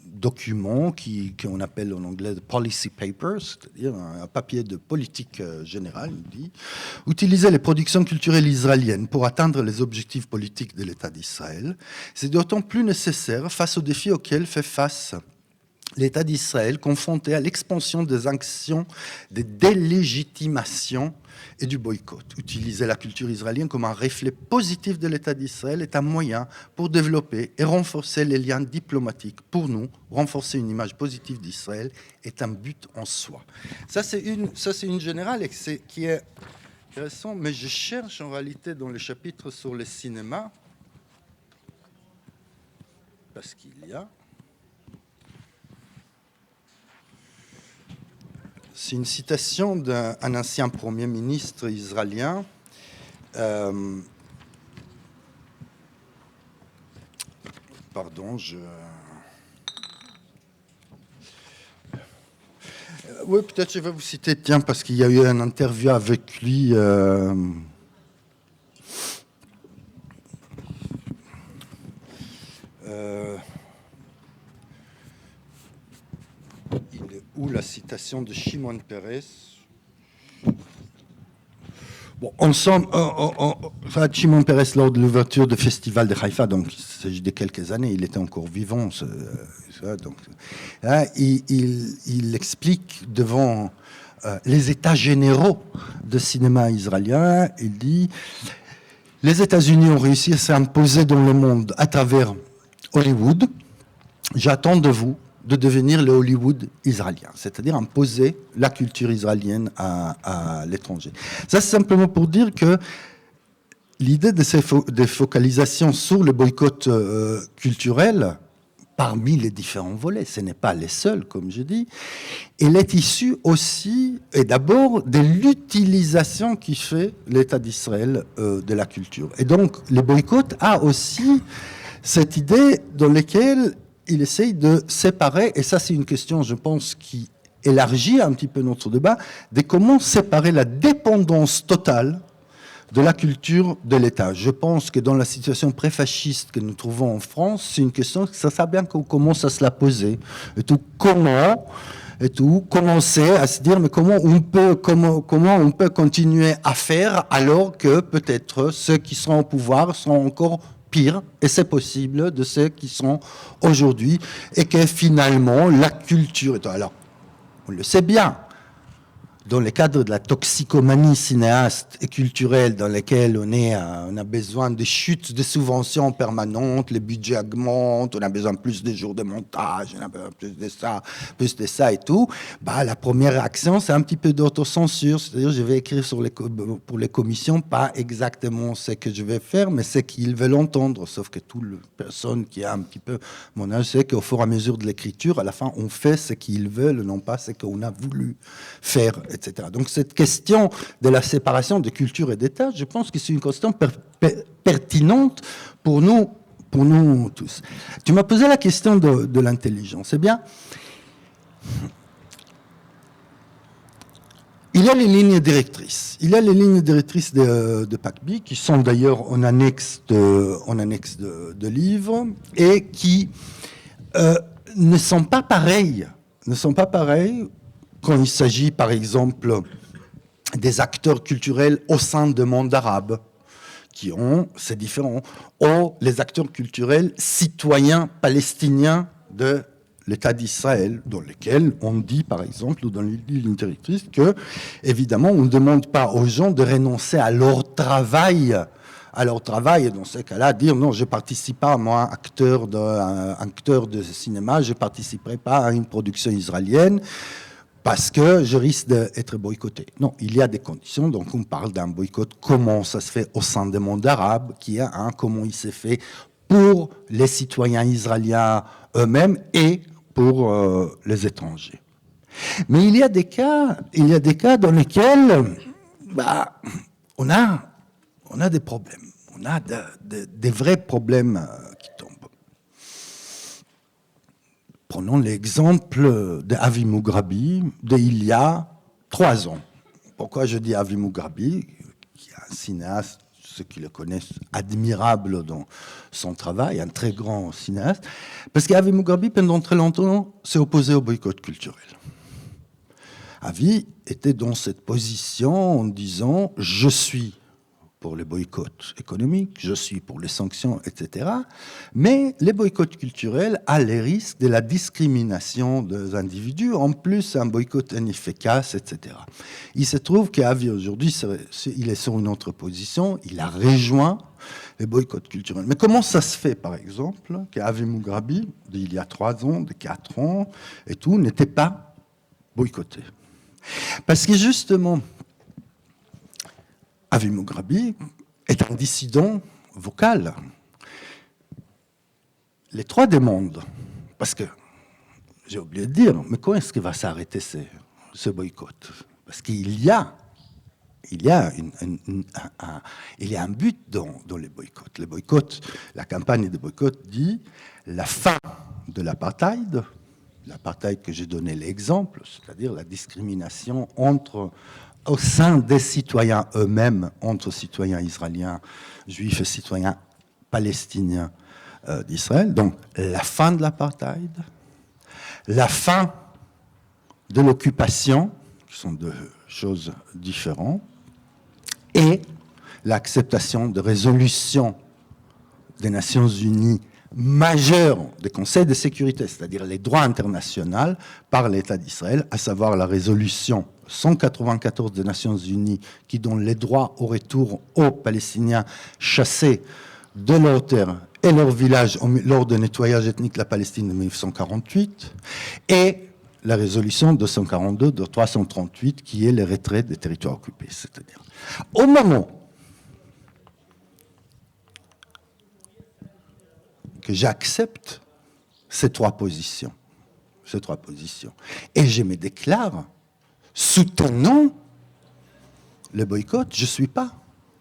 document qu'on appelle en anglais « policy papers », c'est-à-dire un papier de politique générale, il dit « Utiliser les productions culturelles israéliennes pour atteindre les objectifs politiques de l'État d'Israël, c'est d'autant plus nécessaire face aux défis auxquels fait face l'État d'Israël, confronté à l'expansion des actions de délégitimation et du boycott. Utiliser la culture israélienne comme un reflet positif de l'État d'Israël est un moyen pour développer et renforcer les liens diplomatiques. Pour nous, renforcer une image positive d'Israël est un but en soi. » Ça, c'est une générale qui est intéressant, mais je cherche en réalité dans le chapitre sur le cinéma, parce qu'il y a... C'est une citation d'un ancien Premier ministre israélien. Oui, peut-être je vais vous citer, tiens, parce qu'il y a eu une interview avec lui. Ou la citation de Shimon Peres. Bon, ensemble, Shimon Peres lors de l'ouverture du festival de Haïfa, donc il s'agit de quelques années, il était encore vivant. Donc, là, il explique devant les États généraux de cinéma israélien, il dit « Les États-Unis ont réussi à s'imposer dans le monde à travers Hollywood. J'attends de vous de devenir le Hollywood israélien, c'est-à-dire imposer la culture israélienne à l'étranger. » Ça, c'est simplement pour dire que l'idée de focalisation sur le boycott culturel, parmi les différents volets, ce n'est pas les seuls, comme je dis, elle est issue aussi, et d'abord, de l'utilisation qui fait l'État d'Israël de la culture. Et donc, le boycott a aussi cette idée dans laquelle il essaye de séparer, et ça c'est une question, je pense, qui élargit un petit peu notre débat, de comment séparer la dépendance totale de la culture de l'État. Je pense que dans la situation pré-fasciste que nous trouvons en France, c'est une question, ça sert bien qu'on commence à se la poser. Et tout, commencer à se dire, mais comment on peut continuer à faire alors que peut-être ceux qui seront au pouvoir seront encore pire, et c'est possible, de ceux qui sont aujourd'hui, et que finalement la culture... Alors, on le sait bien, dans le cadre de la toxicomanie cinéaste et culturelle dans laquelle on a besoin de chutes de subventions permanentes, les budgets augmentent, on a besoin de plus de jours de montage, on a besoin plus de ça et tout. Bah, la première réaction, c'est un petit peu d'autocensure, c'est-à-dire je vais écrire pour les commissions pas exactement ce que je vais faire, mais ce qu'ils veulent entendre, sauf que toute personne qui a un petit peu mon âge sait qu'au fur et à mesure de l'écriture, à la fin, on fait ce qu'ils veulent, non pas ce qu'on a voulu faire, etc. Donc cette question de la séparation de culture et d'État, je pense que c'est une question pertinente pour nous tous. Tu m'as posé la question de l'intelligence. Eh bien, il y a les lignes directrices. Il y a les lignes directrices de PACBI qui sont d'ailleurs en annexe de livres et qui ne sont pas pareilles. Quand il s'agit, par exemple, des acteurs culturels au sein de monde arabe, c'est différent, ou les acteurs culturels citoyens palestiniens de l'État d'Israël, dans lesquels on dit, par exemple, ou dans les lignes directrices, que, évidemment, on ne demande pas aux gens de renoncer à leur travail, et dans ce cas-là, dire non, je ne participe pas, moi, acteur de cinéma, je ne participerai pas à une production israélienne parce que je risque d'être boycotté. Non, il y a des conditions, donc on parle d'un boycott, comment ça se fait au sein du monde arabe, comment il s'est fait pour les citoyens israéliens eux-mêmes et pour les étrangers. Mais il y a des cas dans lesquels on a des problèmes. On a des vrais problèmes qui tombent. Prenons l'exemple d'Avi Mugrabi d'il y a 3 ans. Pourquoi je dis Avi Mugrabi, qui est un cinéaste, ceux qui le connaissent, admirable dans son travail, un très grand cinéaste, parce qu'Avi Mugrabi, pendant très longtemps, s'est opposé au boycott culturel. Avi était dans cette position en disant « je suis pour les boycotts économiques, je suis pour les sanctions, etc. » Mais les boycotts culturels a les risques de la discrimination des individus, en plus un boycott inefficace, etc. Il se trouve qu'Avi aujourd'hui, il est sur une autre position, il a rejoint les boycotts culturels. Mais comment ça se fait, par exemple, qu'Avi Mugrabi, d'il y a 3 ans, de 4 ans, et tout, n'était pas boycotté? Parce que justement, Avi Mugrabi est un dissident vocal. Les 3 demandent, parce que j'ai oublié de dire, mais quand est-ce que va s'arrêter ce boycott? Parce qu'il y a un but dans les boycotts. Les boycotts, la campagne de boycott dit la fin de l'apartheid que j'ai donné l'exemple, c'est-à-dire la discrimination au sein des citoyens eux-mêmes, entre citoyens israéliens, juifs et citoyens palestiniens d'Israël. Donc, la fin de l'apartheid, la fin de l'occupation, qui sont 2 choses différentes, et l'acceptation de résolutions des Nations Unies majeures des Conseils de sécurité, c'est-à-dire les droits internationaux par l'État d'Israël, à savoir la résolution 194 des Nations Unies qui donne les droits au retour aux Palestiniens chassés de leurs terres et leurs villages lors du nettoyage ethnique de la Palestine de 1948, et la résolution 242 de 338 qui est le retrait des territoires occupés. C'est-à-dire, au moment que j'accepte ces 3 positions, et je me déclare soutenant le boycott, je ne suis pas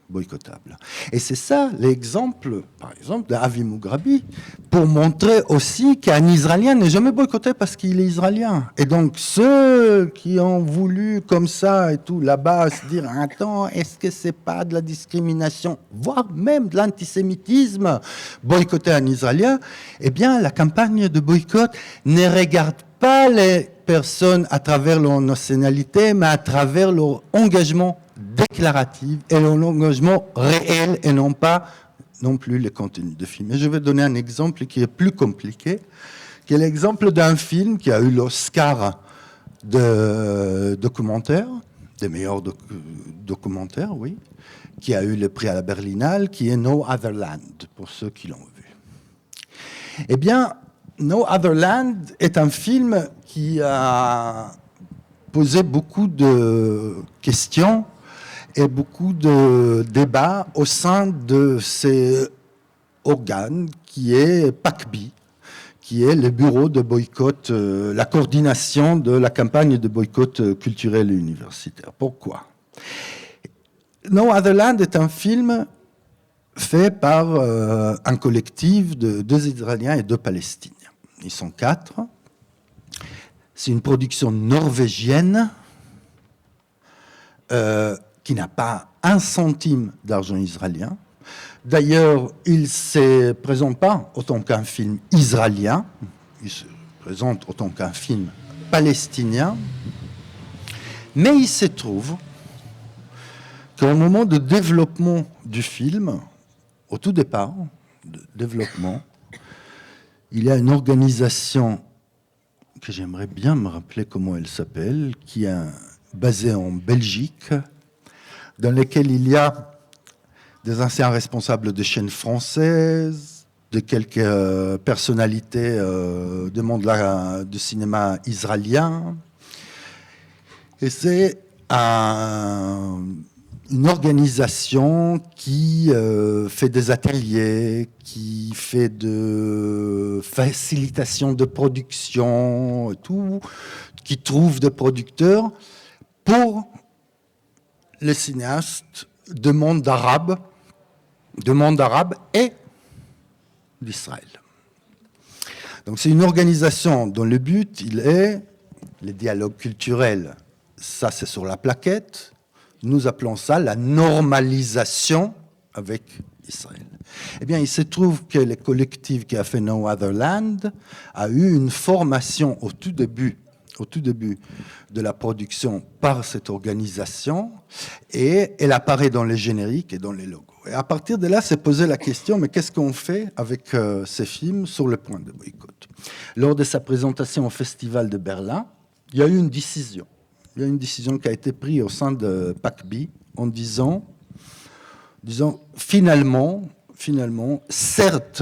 boycottable. Et c'est ça l'exemple, par exemple, d'Avi Mugrabi, pour montrer aussi qu'un Israélien n'est jamais boycotté parce qu'il est israélien. Et donc, ceux qui ont voulu, comme ça et tout, là-bas, se dire, attends, est-ce que c'est pas de la discrimination, voire même de l'antisémitisme, boycotter un Israélien? Eh bien, la campagne de boycott ne regarde pas les personnes à travers leur nationalité, mais à travers leur engagement déclaratif et leur engagement réel et non pas non plus les contenus de film. Et je vais donner un exemple qui est plus compliqué, qui est l'exemple d'un film qui a eu l'Oscar de documentaire, des meilleurs documentaires, oui, qui a eu le prix à la Berlinale, qui est No Other Land, pour ceux qui l'ont vu. Eh bien, No Other Land est un film qui a posé beaucoup de questions et beaucoup de débats au sein de ces organes qui est PACBI, qui est le bureau de boycott, la coordination de la campagne de boycott culturel et universitaire. Pourquoi ? No Other Land est un film fait par un collectif de 2 Israéliens et 2 Palestiniens. Ils sont 4. C'est une production norvégienne qui n'a pas 1 centime d'argent israélien. D'ailleurs, il ne se présente pas autant qu'un film israélien, il se présente autant qu'un film palestinien, mais il se trouve qu'au moment de développement du film, au tout départ, de développement, il y a une organisation que j'aimerais bien me rappeler comment elle s'appelle, qui est basée en Belgique, dans laquelle il y a des anciens responsables de chaînes françaises, de quelques personnalités du monde du cinéma israélien. Et c'est une organisation qui fait des ateliers, qui fait de facilitation de production, tout, qui trouve des producteurs pour les cinéastes de monde arabe et d'Israël. Donc c'est une organisation dont le but, il est le dialogue culturel. Ça, c'est sur la plaquette. Nous appelons ça la normalisation avec Israël. Eh bien, il se trouve que le collectif qui a fait No Other Land a eu une formation au tout début de la production par cette organisation, et elle apparaît dans les génériques et dans les logos. Et à partir de là, s'est posé la question, mais qu'est-ce qu'on fait avec ces films sur le point de boycott ? Lors de sa présentation au Festival de Berlin, il y a eu une décision. Il y a une décision qui a été prise au sein de PACBI en disant finalement, certes,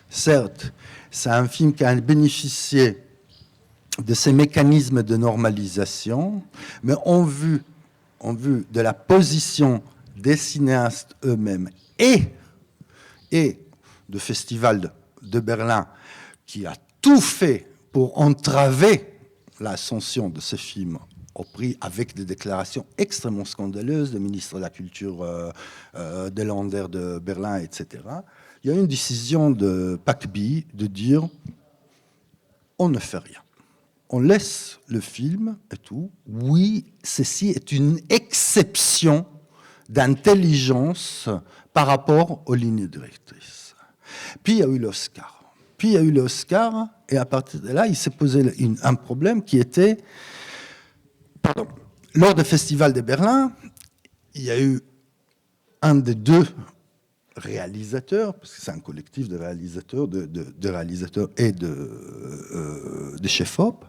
c'est un film qui a bénéficié de ces mécanismes de normalisation, mais en vue de la position des cinéastes eux-mêmes et du Festival de Berlin, qui a tout fait pour entraver l'ascension de ce film au prix, avec des déclarations extrêmement scandaleuses du ministre de la Culture des Länder de Berlin, etc. Il y a une décision de PACBI de dire on ne fait rien. On laisse le film et tout. Oui, ceci est une exception d'intelligence par rapport aux lignes directrices. Puis il y a eu l'Oscar. Et à partir de là, il s'est posé un problème qui était... Lors du Festival de Berlin, il y a eu un des 2 réalisateurs, parce que c'est un collectif de réalisateurs, de réalisateurs et de chefs-op.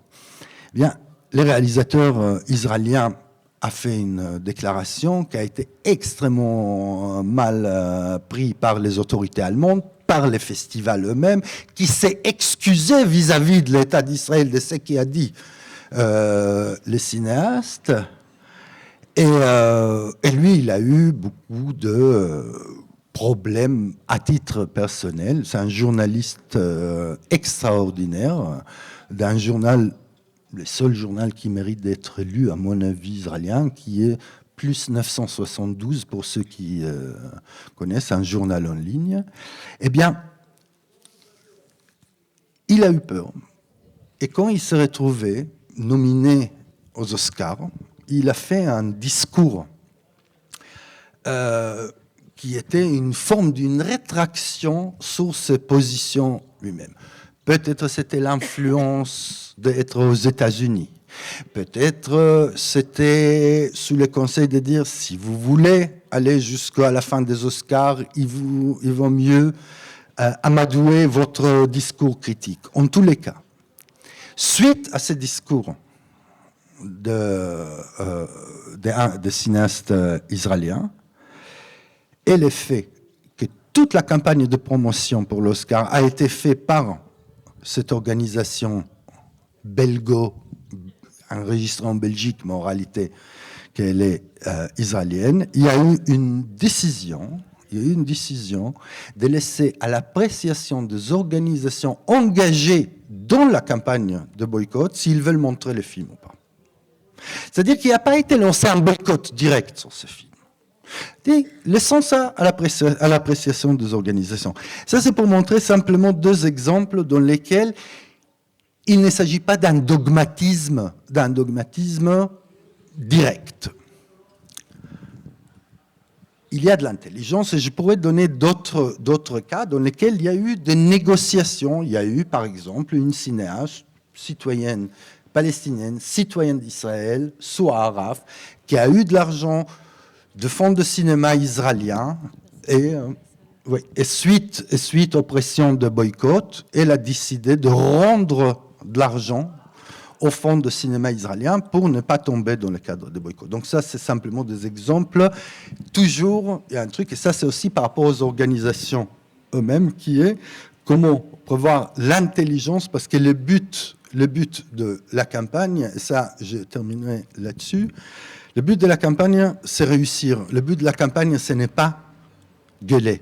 Eh bien, les réalisateurs israéliens a fait une déclaration qui a été extrêmement mal prise par les autorités allemandes, par les festivals eux-mêmes, qui s'est excusé vis-à-vis de l'État d'Israël de ce qu'a dit les cinéastes. Et lui, il a eu beaucoup de problèmes à titre personnel. C'est un journaliste extraordinaire d'un journal, le seul journal qui mérite d'être lu, à mon avis, israélien, qui est Plus 972, pour ceux qui connaissent, un journal en ligne. Eh bien, il a eu peur. Et quand il s'est retrouvé nominé aux Oscars, il a fait un discours qui était une forme d'une rétraction sur ses positions lui-même. Peut-être c'était l'influence d'être aux États-Unis. Peut-être c'était sous le conseil de dire si vous voulez aller jusqu'à la fin des Oscars, il vaut mieux amadouer votre discours critique. En tous les cas, suite à ces discours des cinéastes israéliens et le fait que toute la campagne de promotion pour l'Oscar a été faite par cette organisation belgo, enregistrée en Belgique, mais en réalité qu'elle est israélienne, il y a eu une décision de laisser à l'appréciation des organisations engagées dans la campagne de boycott s'ils veulent montrer le film ou pas. C'est-à-dire qu'il n'a pas été lancé un boycott direct sur ce film. Laissons ça à l'appréciation des organisations. Ça, c'est pour montrer simplement deux exemples dans lesquels il ne s'agit pas d'un dogmatisme direct. Il y a de l'intelligence et je pourrais donner d'autres cas dans lesquels il y a eu des négociations. Il y a eu, par exemple, une cinéaste citoyenne palestinienne, citoyenne d'Israël, Soua Araf, qui a eu de l'argent de fonds de cinéma israéliens et suite aux pressions de boycott, elle a décidé de rendre de l'argent au fonds de cinéma israélien pour ne pas tomber dans le cadre de boycott. Donc ça, c'est simplement des exemples. Toujours, il y a un truc, et ça, c'est aussi par rapport aux organisations eux-mêmes, qui est comment prévoir l'intelligence, parce que le but de la campagne, et ça, je terminerai là-dessus, le but de la campagne, c'est réussir. Le but de la campagne, ce n'est pas gueuler.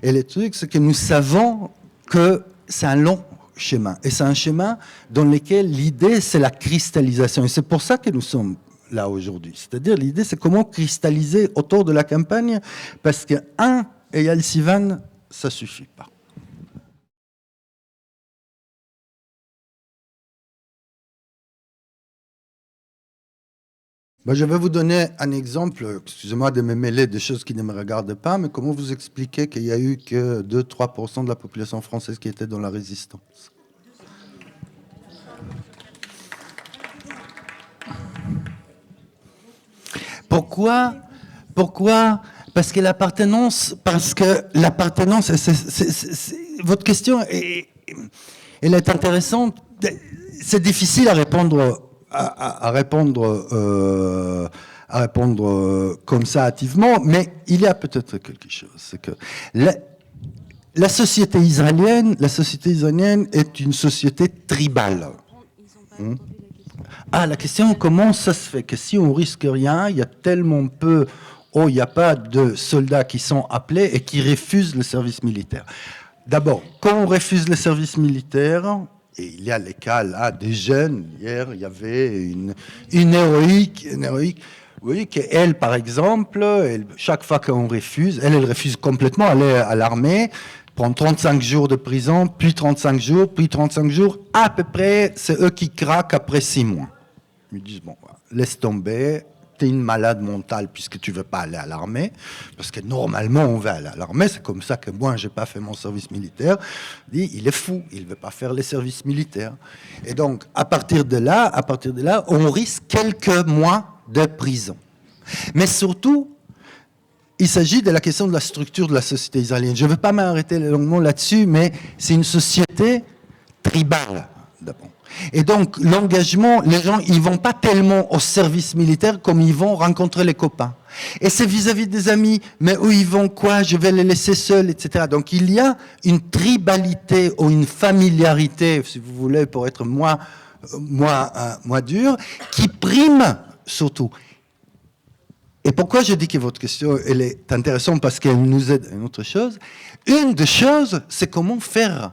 Et le truc, c'est que nous savons que c'est un long schéma. Et c'est un schéma dans lequel l'idée, c'est la cristallisation. Et c'est pour ça que nous sommes là aujourd'hui. C'est-à-dire, l'idée, c'est comment cristalliser autour de la campagne, parce que Eyal Sivan, ça suffit pas. Je vais vous donner un exemple, excusez-moi de me mêler des choses qui ne me regardent pas, mais comment vous expliquer qu'il n'y a eu que 2-3% de la population française qui était dans la résistance? Pourquoi? Parce que l'appartenance, votre question, elle est intéressante. C'est difficile à répondre comme ça hâtivement, mais il y a peut-être quelque chose. C'est que la société israélienne est une société tribale. La question, comment ça se fait que si on risque rien, il y a tellement peu, il n'y a pas de soldats qui sont appelés et qui refusent le service militaire. D'abord, quand on refuse le service militaire, et il y a les cas là des jeunes, hier il y avait une héroïque, oui, qu'elle par exemple, chaque fois qu'on refuse, elle refuse complètement, aller à l'armée, prend 35 jours de prison, puis 35 jours, à peu près, c'est eux qui craquent après 6 mois. Ils me disent, bon, laisse tomber, t'es une malade mentale puisque tu veux pas aller à l'armée, parce que normalement on va aller à l'armée, c'est comme ça que moi j'ai pas fait mon service militaire. Il est fou, il veut pas faire les services militaires. Et donc à partir de là, on risque quelques mois de prison. Mais surtout, il s'agit de la question de la structure de la société israélienne. Je ne veux pas m'arrêter longuement là-dessus, mais c'est une société tribale d'abord. Et donc, l'engagement, les gens, ils ne vont pas tellement au service militaire comme ils vont rencontrer les copains. Et c'est vis-à-vis des amis, mais où ils vont quoi? Je vais les laisser seuls, etc. Donc, il y a une tribalité ou une familiarité, si vous voulez, pour être moins dur, qui prime surtout. Et pourquoi je dis que votre question elle est intéressante? Parce qu'elle nous aide à une autre chose. Une des choses, c'est comment faire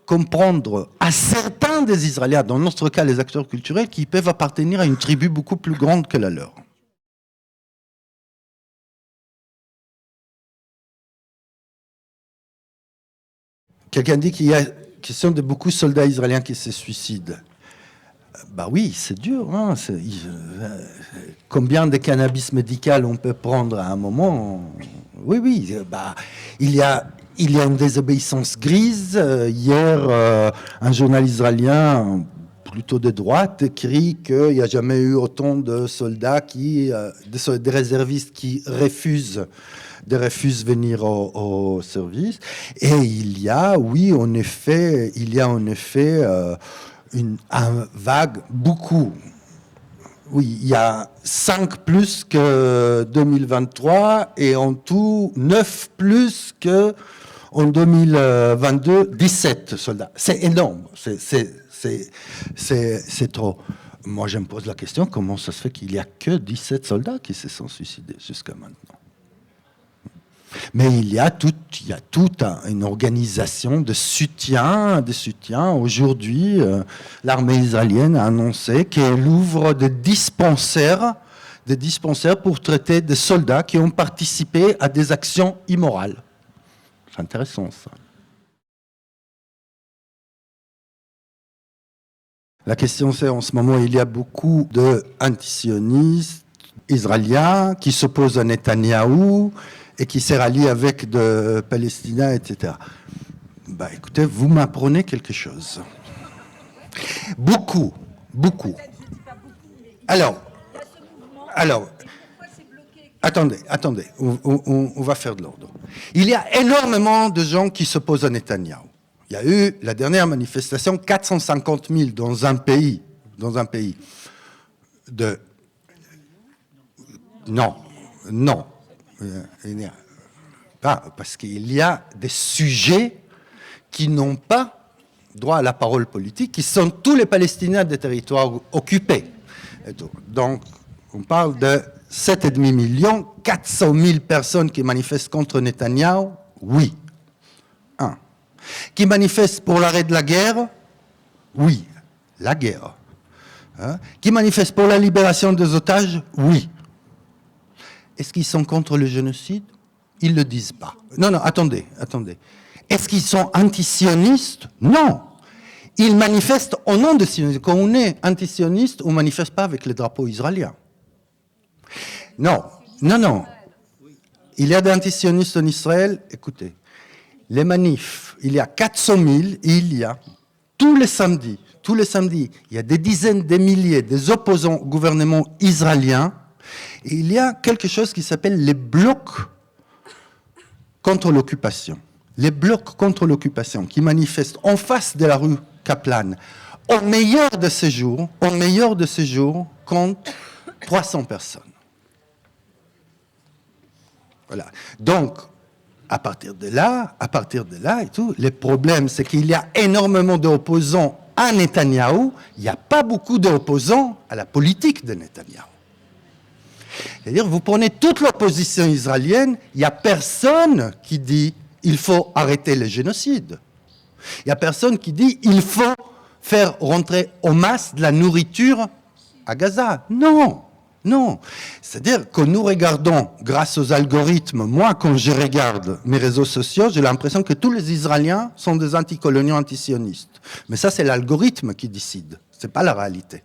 comprendre à certains des Israéliens, dans notre cas les acteurs culturels, qui peuvent appartenir à une tribu beaucoup plus grande que la leur. Quelqu'un dit qu'il y a question de beaucoup de soldats israéliens qui se suicident. Oui, c'est dur. Hein, combien de cannabis médical on peut prendre à un moment? Oui. Il y a une désobéissance grise. Hier, un journaliste israélien, plutôt de droite, écrit qu'il n'y a jamais eu autant de soldats des réservistes qui refusent venir au service. Et il y a en effet, une vague, beaucoup Oui, il y a 5 plus que 2023 et en tout 9 plus que en 2022, 17 soldats. C'est énorme, c'est trop. Moi, je me pose la question, comment ça se fait qu'il n'y a que 17 soldats qui se sont suicidés jusqu'à maintenant? Mais il y a toute une organisation de soutien. Aujourd'hui, l'armée israélienne a annoncé qu'elle ouvre des dispensaires pour traiter des soldats qui ont participé à des actions immorales. C'est intéressant, ça. La question, c'est en ce moment, il y a beaucoup d'antisionistes israéliens qui s'opposent à Netanyahou et qui s'est rallié avec des Palestiniens, etc. Bah, écoutez, vous m'apprenez quelque chose. Beaucoup. Alors, attendez, on va faire de l'ordre. Il y a énormément de gens qui s'opposent à Netanyahou. Il y a eu la dernière manifestation, 450 000 dans un pays de... Non. Pas, parce qu'il y a des sujets qui n'ont pas droit à la parole politique, qui sont tous les Palestiniens des territoires occupés. Donc, on parle de 7,5 millions, 400 000 personnes qui manifestent contre Netanyahou, oui. Qui manifestent pour l'arrêt de la guerre, oui, la guerre. Qui manifestent pour la libération des otages, oui. Est-ce qu'ils sont contre le génocide? Ils ne le disent pas. Non, attendez. Est-ce qu'ils sont antisionistes? Non. Ils manifestent au nom de sionisme. Quand on est antisioniste, on ne manifeste pas avec les drapeaux israéliens. Non. Il y a des antisionistes en Israël. Écoutez, les manifs, il y a 400 000 et il y a tous les samedis, il y a des dizaines de milliers d'opposants au gouvernement israélien. Et il y a quelque chose qui s'appelle les blocs contre l'occupation. Les blocs contre l'occupation qui manifestent en face de la rue Kaplan. Au meilleur de ces jours, compte 300 personnes. Voilà. Donc, à partir de là et tout, le problème, c'est qu'il y a énormément d'opposants à Netanyahou. Il n'y a pas beaucoup d'opposants à la politique de Netanyahou. C'est-à-dire, vous prenez toute l'opposition israélienne, il n'y a personne qui dit il faut arrêter le génocide. Il n'y a personne qui dit il faut faire rentrer en masse de la nourriture à Gaza. Non. C'est-à-dire que nous regardons, grâce aux algorithmes, moi, quand je regarde mes réseaux sociaux, j'ai l'impression que tous les Israéliens sont des anticoloniaux antisionistes. Mais ça, c'est l'algorithme qui décide. Ce n'est pas la réalité.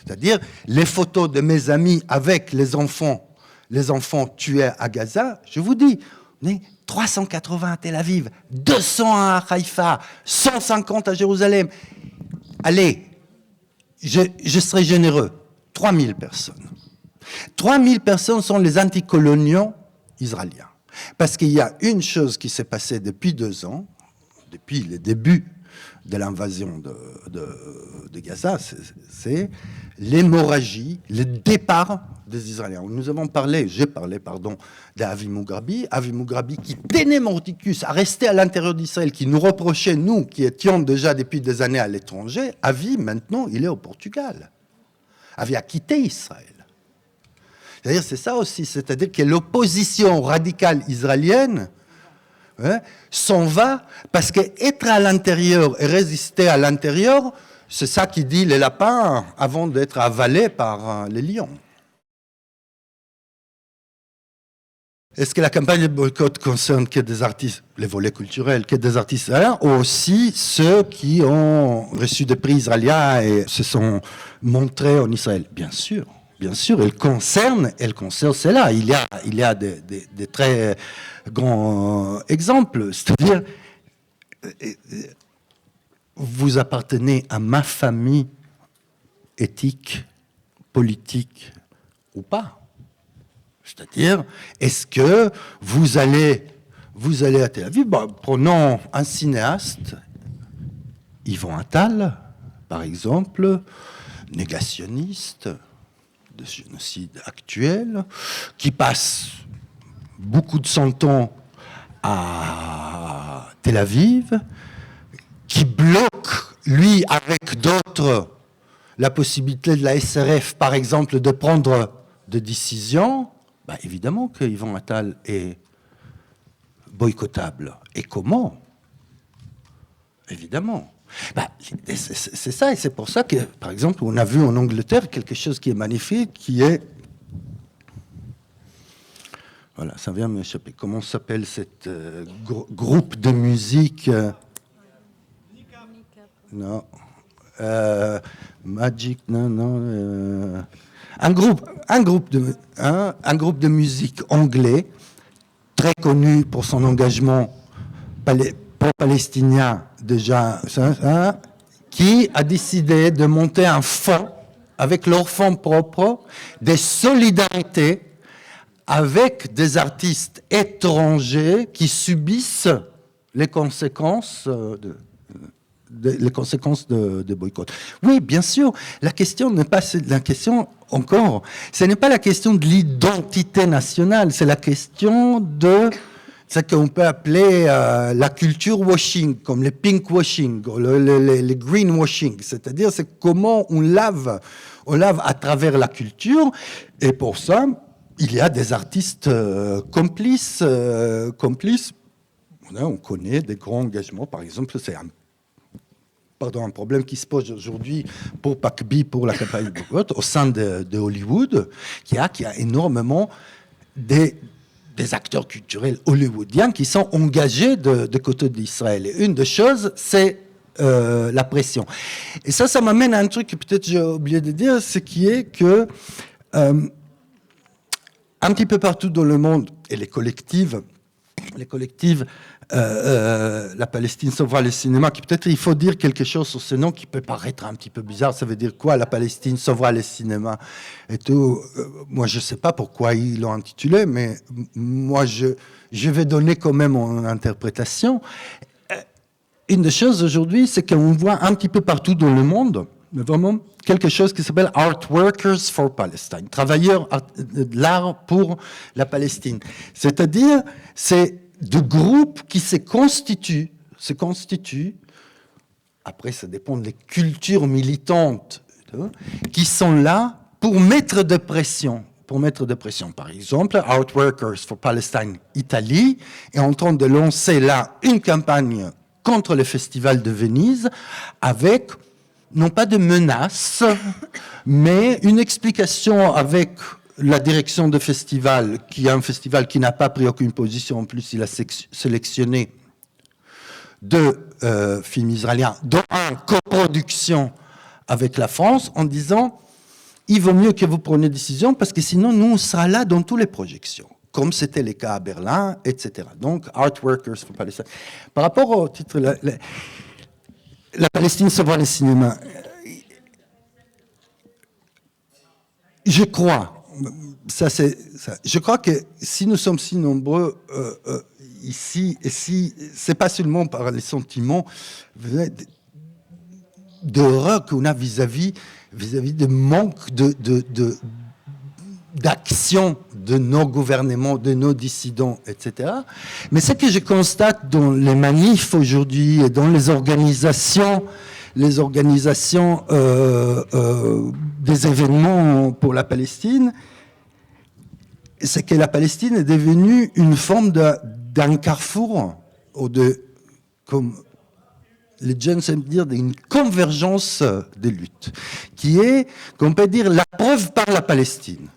C'est-à-dire, les photos de mes amis avec les enfants tués à Gaza, je vous dis, on est 380 à Tel Aviv, 200 à Haïfa, 150 à Jérusalem. Allez, je serai généreux, 3000 personnes. 3000 personnes sont les anticoloniaux israéliens. Parce qu'il y a une chose qui s'est passée depuis 2 ans, depuis le début de l'invasion de Gaza, c'est l'hémorragie, le départ des Israéliens. J'ai parlé d'Avi Mugrabi. Avi Mugrabi qui tenait mordicus à rester à l'intérieur d'Israël, qui nous reprochait, nous, qui étions déjà depuis des années à l'étranger. Avi, maintenant, il est au Portugal. Avi a quitté Israël. C'est-à-dire, c'est ça aussi, c'est-à-dire que l'opposition radicale israélienne s'en va parce qu'être à l'intérieur et résister à l'intérieur, c'est ça qui dit les lapins avant d'être avalés par les lions. Est-ce que la campagne de boycott concerne que des artistes, les volets culturels, que des artistes israéliens, ou aussi ceux qui ont reçu des prix israéliens et se sont montrés en Israël? Bien sûr, elle concerne cela. Il y a des très grands exemples. C'est-à-dire, vous appartenez à ma famille éthique, politique ou pas. C'est-à-dire, est-ce que vous allez à Tel Aviv? Prenons un cinéaste, Yvon Attal, par exemple, négationniste, de génocide actuel, qui passe beaucoup de son temps à Tel Aviv, qui bloque, lui, avec d'autres, la possibilité de la SRF, par exemple, de prendre des décisions, bah, évidemment que Yvon Attal est boycottable. Et comment? Évidemment. Bah, c'est ça, et c'est pour ça que, par exemple, on a vu en Angleterre quelque chose qui est magnifique, qui est... Voilà, ça vient m'échapper. Comment s'appelle cet groupe de musique Non. Magic, non. Un groupe de musique anglais, très connu pour son engagement pro-palestinien déjà, qui a décidé de monter un fonds avec leur fonds propre de solidarité avec des artistes étrangers qui subissent les conséquences de boycott. Oui, bien sûr, la question n'est pas la question encore, ce n'est pas la question de l'identité nationale, c'est la question de ce qu'on peut appeler la culture washing, comme le pink washing, le green washing, c'est-à-dire c'est comment on lave à travers la culture, et pour ça, il y a des artistes complices. On connaît des grands engagements, par exemple, c'est un problème qui se pose aujourd'hui pour Pakbi, pour la campagne de boycott, au sein de Hollywood, qui a énormément des acteurs culturels hollywoodiens qui sont engagés de côté d'Israël. Et une des choses, c'est la pression. Et ça m'amène à un truc que peut-être j'ai oublié de dire, ce qui est que un petit peu partout dans le monde, et les collectives, la Palestine sauvera le cinéma, qui peut-être il faut dire quelque chose sur ce nom qui peut paraître un petit peu bizarre. Ça veut dire quoi, la Palestine sauvera le cinéma et tout. Moi, je ne sais pas pourquoi ils l'ont intitulé, mais moi, je vais donner quand même mon interprétation. Une des choses aujourd'hui, c'est qu'on voit un petit peu partout dans le monde, mais vraiment quelque chose qui s'appelle Art Workers for Palestine, travailleurs de l'art pour la Palestine. C'est-à-dire, c'est de groupes qui se constituent, après ça dépend des cultures militantes, qui sont là pour mettre de pression. Par exemple, Art Workers for Palestine Italie est en train de lancer là une campagne contre le Festival de Venise avec, non pas de menaces, mais une explication avec la direction de festival, qui est un festival qui n'a pas pris aucune position, en plus il a sélectionné deux films israéliens, dont un coproduction avec la France, en disant il vaut mieux que vous preniez décision parce que sinon nous on sera là dans toutes les projections, comme c'était le cas à Berlin, etc. Donc Art Workers for Palestine. Par rapport au titre la Palestine sauvera le cinéma, je crois. Je crois que si nous sommes si nombreux ici, et si c'est pas seulement par les sentiments d'horreur qu'on a vis-à-vis de manque d'action de nos gouvernements, de nos dissidents, etc. Mais ce que je constate dans les manifs aujourd'hui et dans les organisations des événements pour la Palestine, c'est que la Palestine est devenue une forme d'un carrefour, comme les jeunes aiment dire, d'une convergence des luttes, qui est, qu'on peut dire, la preuve par la Palestine.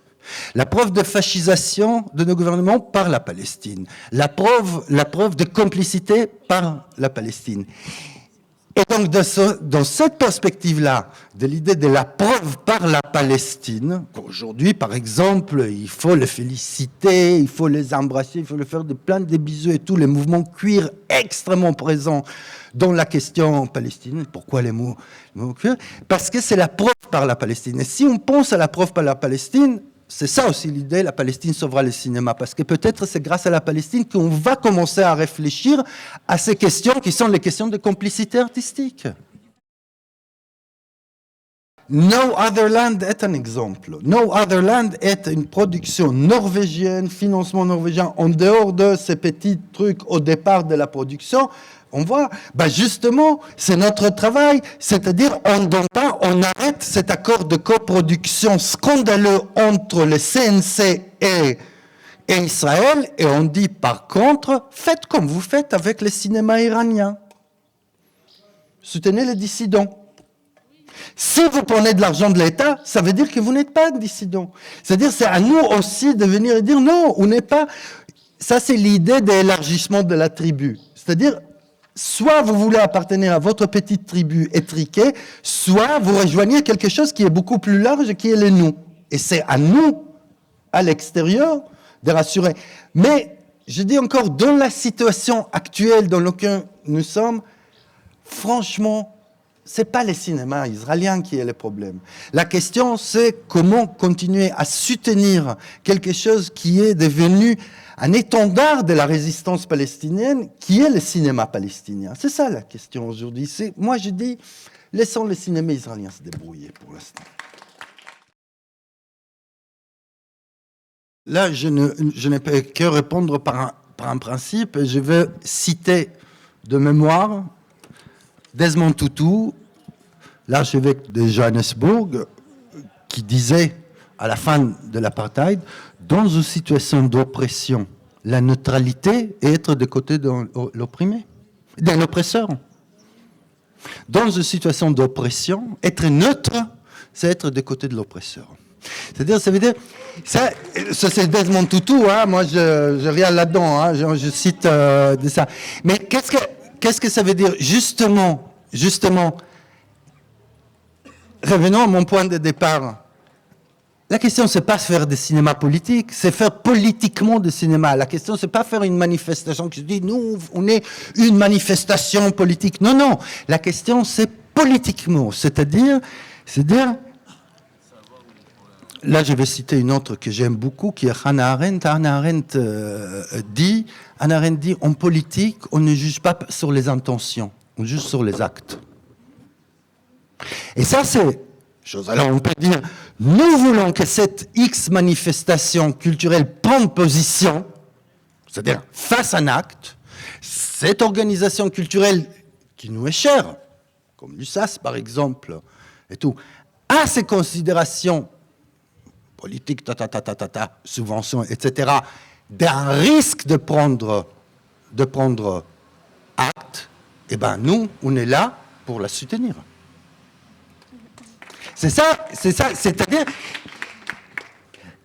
La preuve de fascisation de nos gouvernements par la Palestine. La preuve de complicité par la Palestine. Et donc, dans cette perspective-là, de l'idée de la preuve par la Palestine, qu'aujourd'hui, par exemple, il faut les féliciter, il faut les embrasser, il faut leur faire plein de bisous et tout, les mouvements queer extrêmement présents dans la question palestinienne. Pourquoi les mots queer? Parce que c'est la preuve par la Palestine. Et si on pense à la preuve par la Palestine, c'est ça aussi l'idée, la Palestine sauvera le cinéma, parce que peut-être c'est grâce à la Palestine qu'on va commencer à réfléchir à ces questions qui sont les questions de complicité artistique. No Other Land est un exemple. No Other Land est une production norvégienne, financement norvégien, en dehors de ces petits trucs au départ de la production. On voit, justement, c'est notre travail, c'est-à-dire on arrête cet accord de coproduction scandaleux entre le CNC et Israël, et on dit par contre, faites comme vous faites avec le cinéma iranien. Soutenez les dissidents. Si vous prenez de l'argent de l'État, ça veut dire que vous n'êtes pas dissident. C'est-à-dire, c'est à nous aussi de venir et dire non, on n'est pas. Ça, c'est l'idée d'élargissement de la tribu. C'est-à-dire, soit vous voulez appartenir à votre petite tribu étriquée, soit vous rejoignez quelque chose qui est beaucoup plus large, qui est le nous. Et c'est à nous, à l'extérieur, de rassurer. Mais, je dis encore, dans la situation actuelle dans laquelle nous sommes, franchement, ce n'est pas le cinéma israélien qui est le problème. La question, c'est comment continuer à soutenir quelque chose qui est devenu un étendard de la résistance palestinienne, qui est le cinéma palestinien. C'est ça la question aujourd'hui. Moi, je dis, laissons le cinéma israélien se débrouiller pour l'instant. Là, je ne peux que répondre par un principe. Je vais citer de mémoire Desmond Tutu, l'archevêque de Johannesburg, qui disait à la fin de l'apartheid, dans une situation d'oppression, la neutralité est être de côté de l'opprimé, de l'oppresseur. Dans une situation d'oppression, être neutre, c'est être de côté de l'oppresseur. C'est-à-dire, ça veut dire, ça c'est Desmond Tutu, hein, moi je regarde là-dedans, hein, je cite de ça. Mais qu'est-ce que ça veut dire? Justement, revenons à mon point de départ. La question, c'est pas faire des cinémas politiques, c'est faire politiquement du cinéma. La question, c'est pas faire une manifestation qui se dit, nous, on est une manifestation politique. Non, non. La question, c'est politiquement. C'est-à-dire, là, je vais citer une autre que j'aime beaucoup, qui est Hannah Arendt. Hannah Arendt dit, en politique, on ne juge pas sur les intentions, on juge sur les actes. Et ça, c'est chose. Alors, on peut dire, nous voulons que cette X manifestation culturelle prenne position, c'est-à-dire fasse un acte. Cette organisation culturelle qui nous est chère, comme l'USAS par exemple, et tout, a ces considérations politiques, subventions, etc., d'un risque de prendre acte, eh bien nous, on est là pour la soutenir. C'est ça, c'est-à-dire,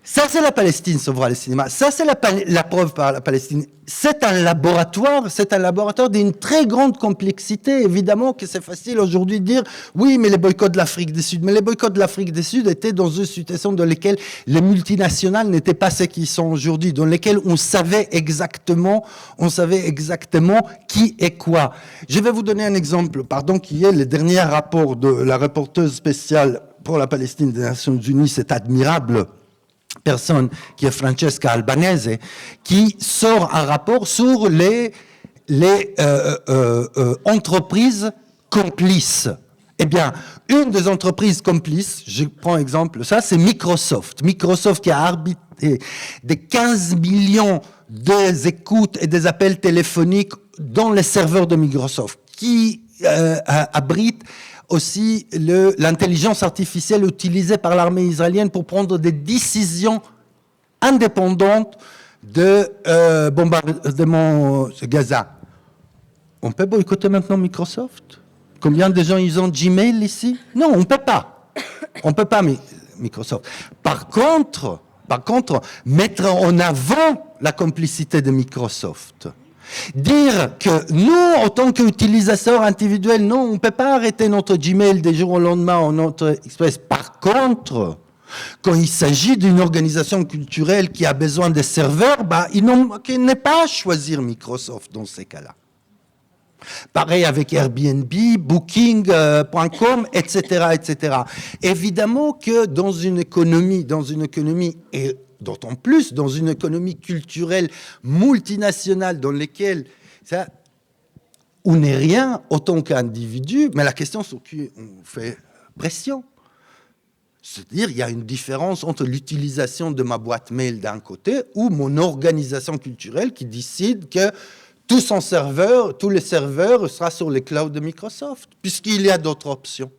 ça c'est la Palestine sauvera le cinéma, ça c'est la preuve par la Palestine. C'est un laboratoire d'une très grande complexité. Évidemment que c'est facile aujourd'hui de dire, oui, mais les boycotts de l'Afrique du Sud. Mais les boycotts de l'Afrique du Sud étaient dans une situation dans laquelle les multinationales n'étaient pas ce qu'ils sont aujourd'hui, dans lesquelles on savait exactement qui est quoi. Je vais vous donner un exemple, qui est le dernier rapport de la rapporteuse spéciale pour la Palestine des Nations Unies, cette admirable personne qui est Francesca Albanese, qui sort un rapport sur les entreprises complices. Eh bien, une des entreprises complices, je prends exemple, ça c'est Microsoft. Microsoft qui a arbitré des 15 millions d'écoutes et des appels téléphoniques dans les serveurs de Microsoft, qui abrite aussi l'intelligence artificielle utilisée par l'armée israélienne pour prendre des décisions indépendantes de bombardement de Gaza. On peut boycotter maintenant Microsoft? Combien de gens ils ont Gmail ici? Non, on ne peut pas. On ne peut pas, Microsoft. Par contre, mettre en avant la complicité de Microsoft. Dire que nous, en tant qu'utilisateurs individuels, non, on ne peut pas arrêter notre Gmail du jour au lendemain ou notre Express. Par contre, quand il s'agit d'une organisation culturelle qui a besoin de serveurs, il n'est pas à choisir Microsoft dans ces cas-là. Pareil avec Airbnb, Booking.com, etc., etc. Évidemment que dans une économie, et d'autant plus dans une économie culturelle multinationale dans laquelle on n'est rien autant qu'individu, mais la question sur qui on fait pression. C'est-à-dire, il y a une différence entre l'utilisation de ma boîte mail d'un côté ou mon organisation culturelle qui décide que tous les serveurs seront sur les clouds de Microsoft, puisqu'il y a d'autres options.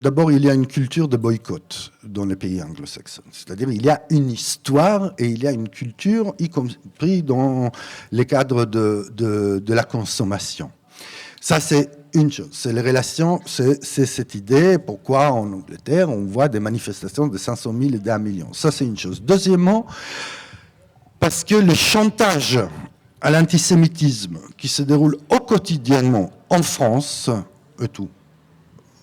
D'abord, il y a une culture de boycott dans les pays anglo-saxons. C'est-à-dire il y a une histoire et il y a une culture, y compris dans les cadres de la consommation. Ça, c'est une chose. C'est les relations, c'est cette idée, pourquoi en Angleterre, on voit des manifestations de 500 000 et d'1 million. Ça, c'est une chose. Deuxièmement, parce que le chantage à l'antisémitisme qui se déroule au quotidiennement en France, et tout,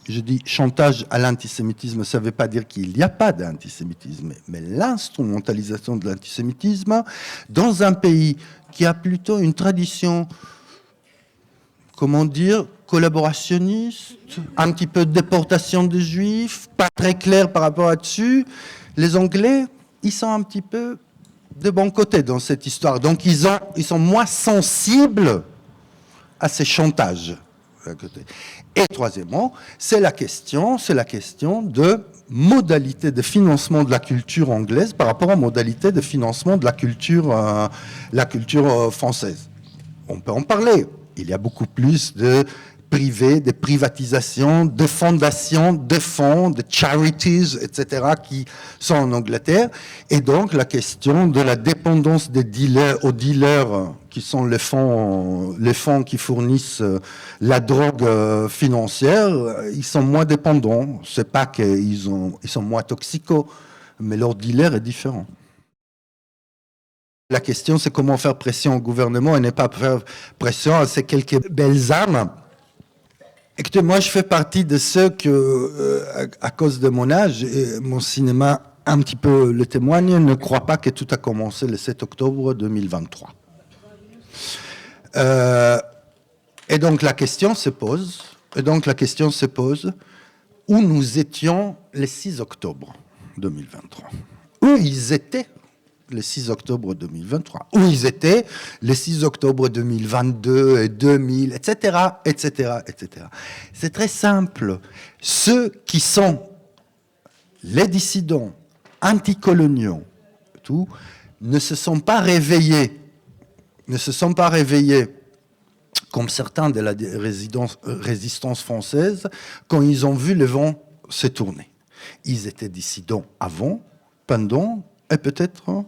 je dis chantage à l'antisémitisme, ça ne veut pas dire qu'il n'y a pas d'antisémitisme, mais l'instrumentalisation de l'antisémitisme dans un pays qui a plutôt une tradition, comment dire, collaborationniste, un petit peu de déportation des Juifs, pas très clair par rapport à dessus. Les Anglais, ils sont un petit peu de bon côté dans cette histoire. Donc, ils sont moins sensibles à ces chantages. Et troisièmement, c'est la question de modalité de financement de la culture anglaise par rapport aux modalités de financement de la culture française. On peut en parler. Il y a beaucoup plus de privés, de privatisations, de fondations, de fonds, de charities, etc., qui sont en Angleterre. Et donc, la question de la dépendance des dealers aux dealers, qui sont les fonds qui fournissent la drogue financière, ils sont moins dépendants. C'est pas qu'ils sont moins toxicaux, mais leur dealer est différent. La question, c'est comment faire pression au gouvernement et ne pas faire pression à ces quelques belles âmes. Écoutez, moi, je fais partie de ceux que, à cause de mon âge, et mon cinéma un petit peu le témoigne, ne croient pas que tout a commencé le 7 octobre 2023. Et donc, la question se pose, où nous étions le 6 octobre 2023. Où ils étaient le 6 octobre 2023, où ils étaient le 6 octobre 2022 et 2000, etc., etc., etc. C'est très simple. Ceux qui sont les dissidents anticoloniaux, tout, ne se sont pas réveillés comme certains de la résistance française quand ils ont vu le vent se tourner. Ils étaient dissidents avant, pendant et peut-être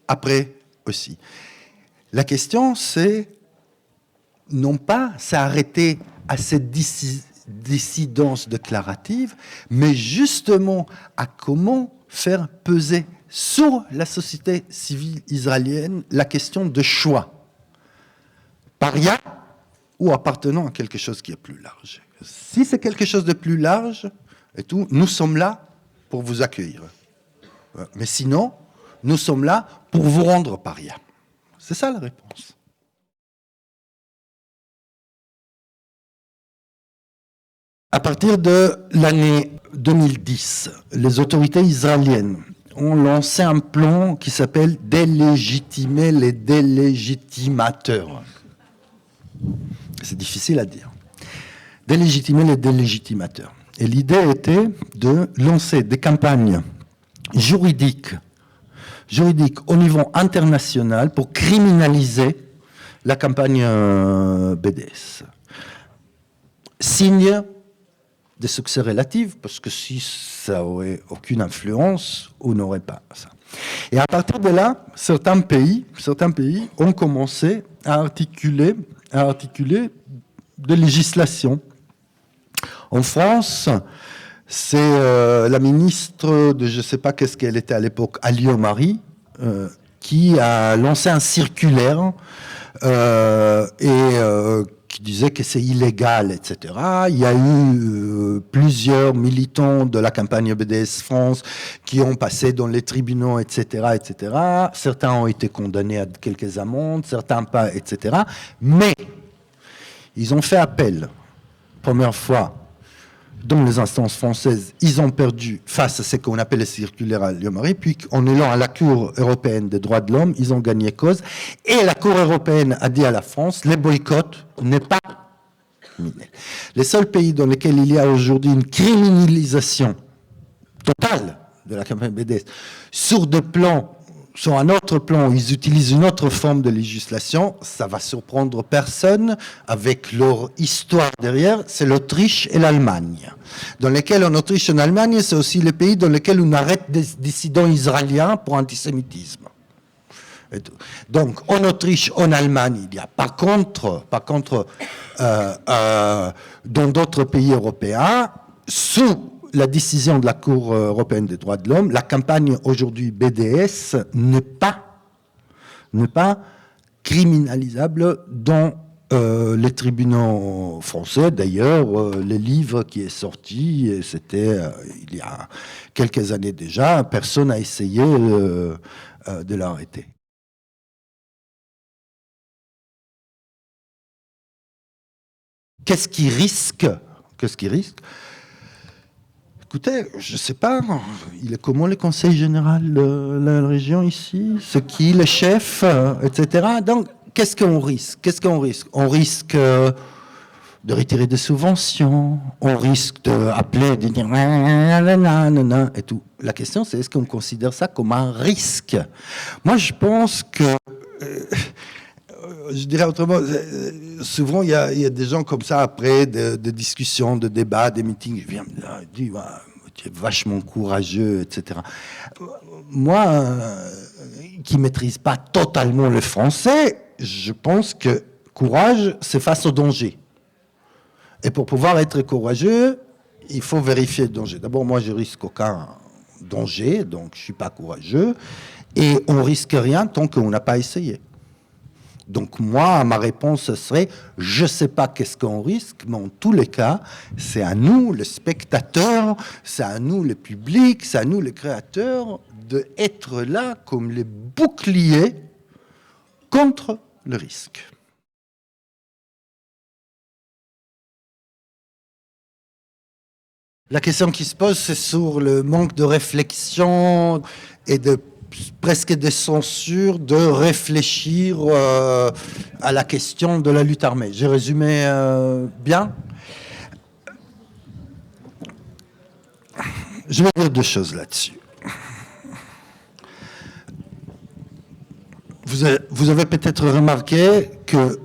après aussi. La question, c'est non pas s'arrêter à cette dissidence déclarative, mais justement à comment faire peser sur la société civile israélienne la question de choix. Paria ou appartenant à quelque chose qui est plus large. Si c'est quelque chose de plus large, et tout, nous sommes là pour vous accueillir. Mais sinon, nous sommes là pour vous rendre paria. C'est ça la réponse. À partir de l'année 2010, les autorités israéliennes ont lancé un plan qui s'appelle « Délégitimer les délégitimateurs ». C'est difficile à dire. Délégitimer les délégitimateurs. Et l'idée était de lancer des campagnes juridiques au niveau international pour criminaliser la campagne BDS. Signe de succès relatifs, parce que si ça n'aurait aucune influence, on n'aurait pas ça. Et à partir de là, certains pays ont commencé à articuler des législations. En France, c'est la ministre de, je ne sais pas qu'est-ce qu'elle était à l'époque, Alliot-Marie, qui a lancé un circulaire qui disait que c'est illégal, etc. Il y a eu plusieurs militants de la campagne BDS France qui ont passé dans les tribunaux, etc., etc. Certains ont été condamnés à quelques amendes, certains pas, etc. Mais ils ont fait appel, première fois, dans les instances françaises, ils ont perdu face à ce qu'on appelle le circulaire Alliot-Marie, puis en allant à la Cour européenne des droits de l'homme, ils ont gagné cause. Et la Cour européenne a dit à la France, les boycotts n'est pas criminels. Les seuls pays dans lesquels il y a aujourd'hui une criminalisation totale de la campagne BDS, sur un autre plan où ils utilisent une autre forme de législation, ça va surprendre personne avec leur histoire derrière, c'est l'Autriche et l'Allemagne. Dans lesquels, en Autriche et en Allemagne, c'est aussi les pays dans lesquels on arrête des dissidents israéliens pour antisémitisme. Donc, en Autriche, en Allemagne, il y a par contre, dans d'autres pays européens, sous la décision de la Cour européenne des droits de l'homme, la campagne aujourd'hui BDS n'est pas criminalisable dans les tribunaux français. D'ailleurs, le livre qui est sorti, c'était il y a quelques années déjà, personne n'a essayé de l'arrêter. Qu'est-ce qui risque? Écoutez, je ne sais pas, il est comment le conseil général de la région ici? C'est qui, le chef, etc. Donc, qu'est-ce qu'on risque? On risque de retirer des subventions, on risque d'appeler, de dire nanana, et tout. La question, c'est est-ce qu'on considère ça comme un risque? Moi, je pense que... je dirais autrement, souvent il y a des gens comme ça après, de discussions, de débats, des meetings, ils viennent me dire tu es vachement courageux, etc. Moi, qui ne maîtrise pas totalement le français, je pense que courage, c'est face au danger. Et pour pouvoir être courageux, il faut vérifier le danger. D'abord, moi, je risque aucun danger, donc je ne suis pas courageux, et on ne risque rien tant qu'on n'a pas essayé. Donc moi, ma réponse serait, je ne sais pas qu'est-ce qu'on risque, mais en tous les cas, c'est à nous, les spectateurs, c'est à nous, le public, c'est à nous, les créateurs, d'être là comme les boucliers contre le risque. La question qui se pose, c'est sur le manque de réflexion et presque de censure de réfléchir à la question de la lutte armée. J'ai résumé bien. Je vais dire deux choses là-dessus. Vous avez peut-être remarqué que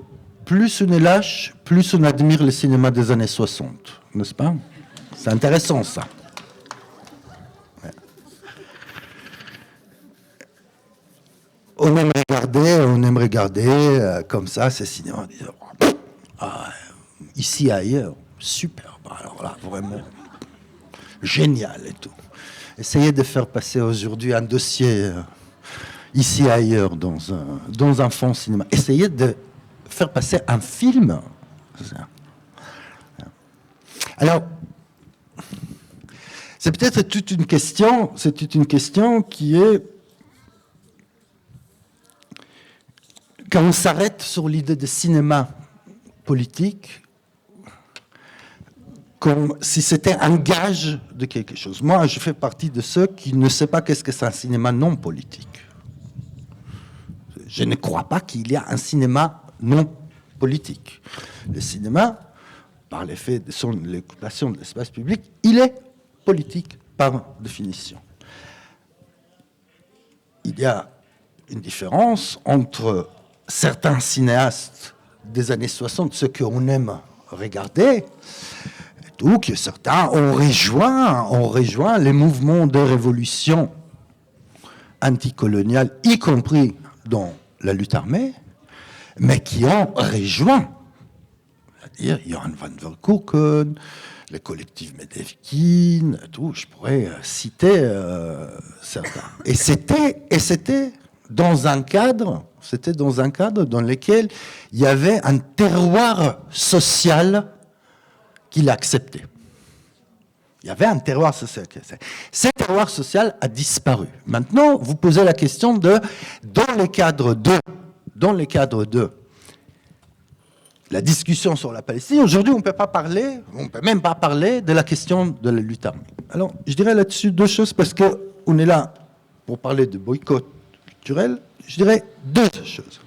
plus on est lâche, plus on admire le cinéma des années 60, n'est-ce pas? C'est intéressant, ça. On aime regarder comme ça ces cinémas. Ici et ailleurs, super. Alors là, vraiment génial et tout. Essayez de faire passer aujourd'hui un dossier ici et ailleurs dans un fonds cinéma. Essayez de faire passer un film. Alors, c'est peut-être toute une question qui est quand on s'arrête sur l'idée de cinéma politique, comme si c'était un gage de quelque chose. Moi, je fais partie de ceux qui ne savent pas qu'est-ce que c'est un cinéma non politique. Je ne crois pas qu'il y a un cinéma non politique. Le cinéma, par l'effet de son occupation de l'espace public, il est politique par définition. Il y a une différence entre certains cinéastes des années 60, ceux qu'on aime regarder, ou que certains ont rejoint les mouvements de révolution anticoloniale, y compris dans la lutte armée, mais qui ont rejoint, c'est-à-dire Johan van Veldhoven, les collectifs Medevkin, tout, je pourrais citer certains. Et c'était dans un cadre dans lequel il y avait un terroir social qu'il acceptait. Il y avait un terroir social. Ce terroir social a disparu. Maintenant, vous posez la question de, dans le cadre de la discussion sur la Palestine, aujourd'hui, on ne peut même pas parler de la question de la lutte armée. Alors, je dirais là-dessus deux choses, parce qu'on est là pour parler de boycott culturel. Je dirais deux choses.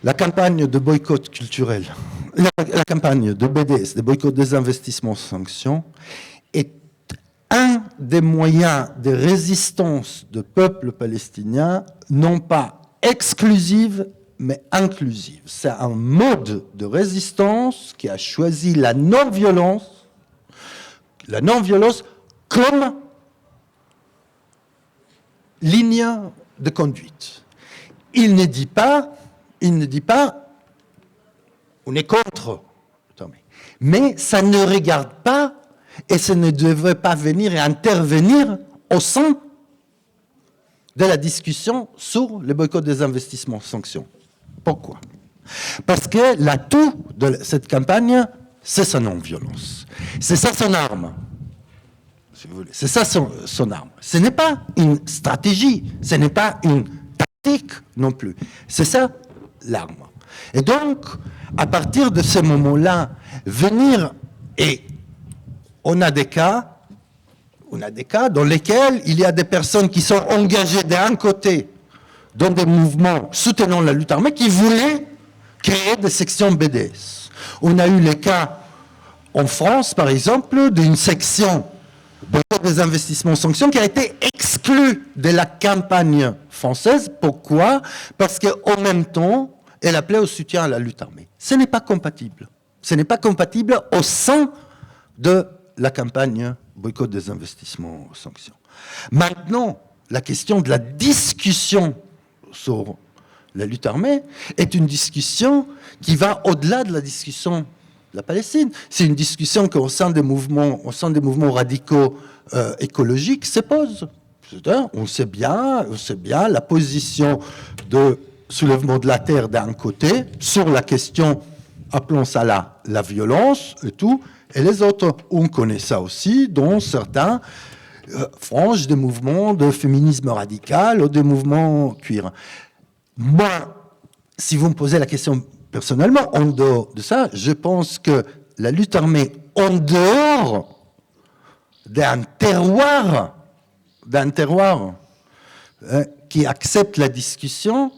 La campagne de boycott culturel la campagne de BDS, de boycott des investissements sanctions, est un des moyens de résistance du peuple palestinien, non pas exclusive, mais inclusive. C'est un mode de résistance qui a choisi la non-violence comme ligne de conduite. Il ne dit pas, on est contre, mais ça ne regarde pas et ça ne devrait pas venir et intervenir au sein de la discussion sur le boycott des investissements sanctions. Pourquoi? Parce que l'atout de cette campagne, c'est sa non-violence. C'est ça son arme. Si vous voulez. C'est ça son arme. Ce n'est pas une stratégie, ce n'est pas une tactique non plus. C'est ça l'arme. Et donc, à partir de ce moment-là, venir et on a des cas dans lesquels il y a des personnes qui sont engagées d'un côté dans des mouvements soutenant la lutte armée qui voulaient créer des sections BDS. On a eu les cas en France, par exemple, d'une section des investissements sanctions qui a été exclue de la campagne française. Pourquoi? Parce qu'en même temps, elle appelait au soutien à la lutte armée. Ce n'est pas compatible. Ce n'est pas compatible au sein de la campagne boycott des investissements sanctions. Maintenant, la question de la discussion sur la lutte armée est une discussion qui va au-delà de la discussion de la Palestine. C'est une discussion qu'au sein des mouvements radicaux écologiques se pose. On sait bien la position de soulèvement de la terre d'un côté sur la question, appelons ça la violence et tout, et les autres. On connaît ça aussi dans certains franges des mouvements de féminisme radical ou des mouvements queer. Moi, si vous me posez la question personnellement, en dehors de ça, je pense que la lutte armée, en dehors d'un terroir qui accepte la discussion,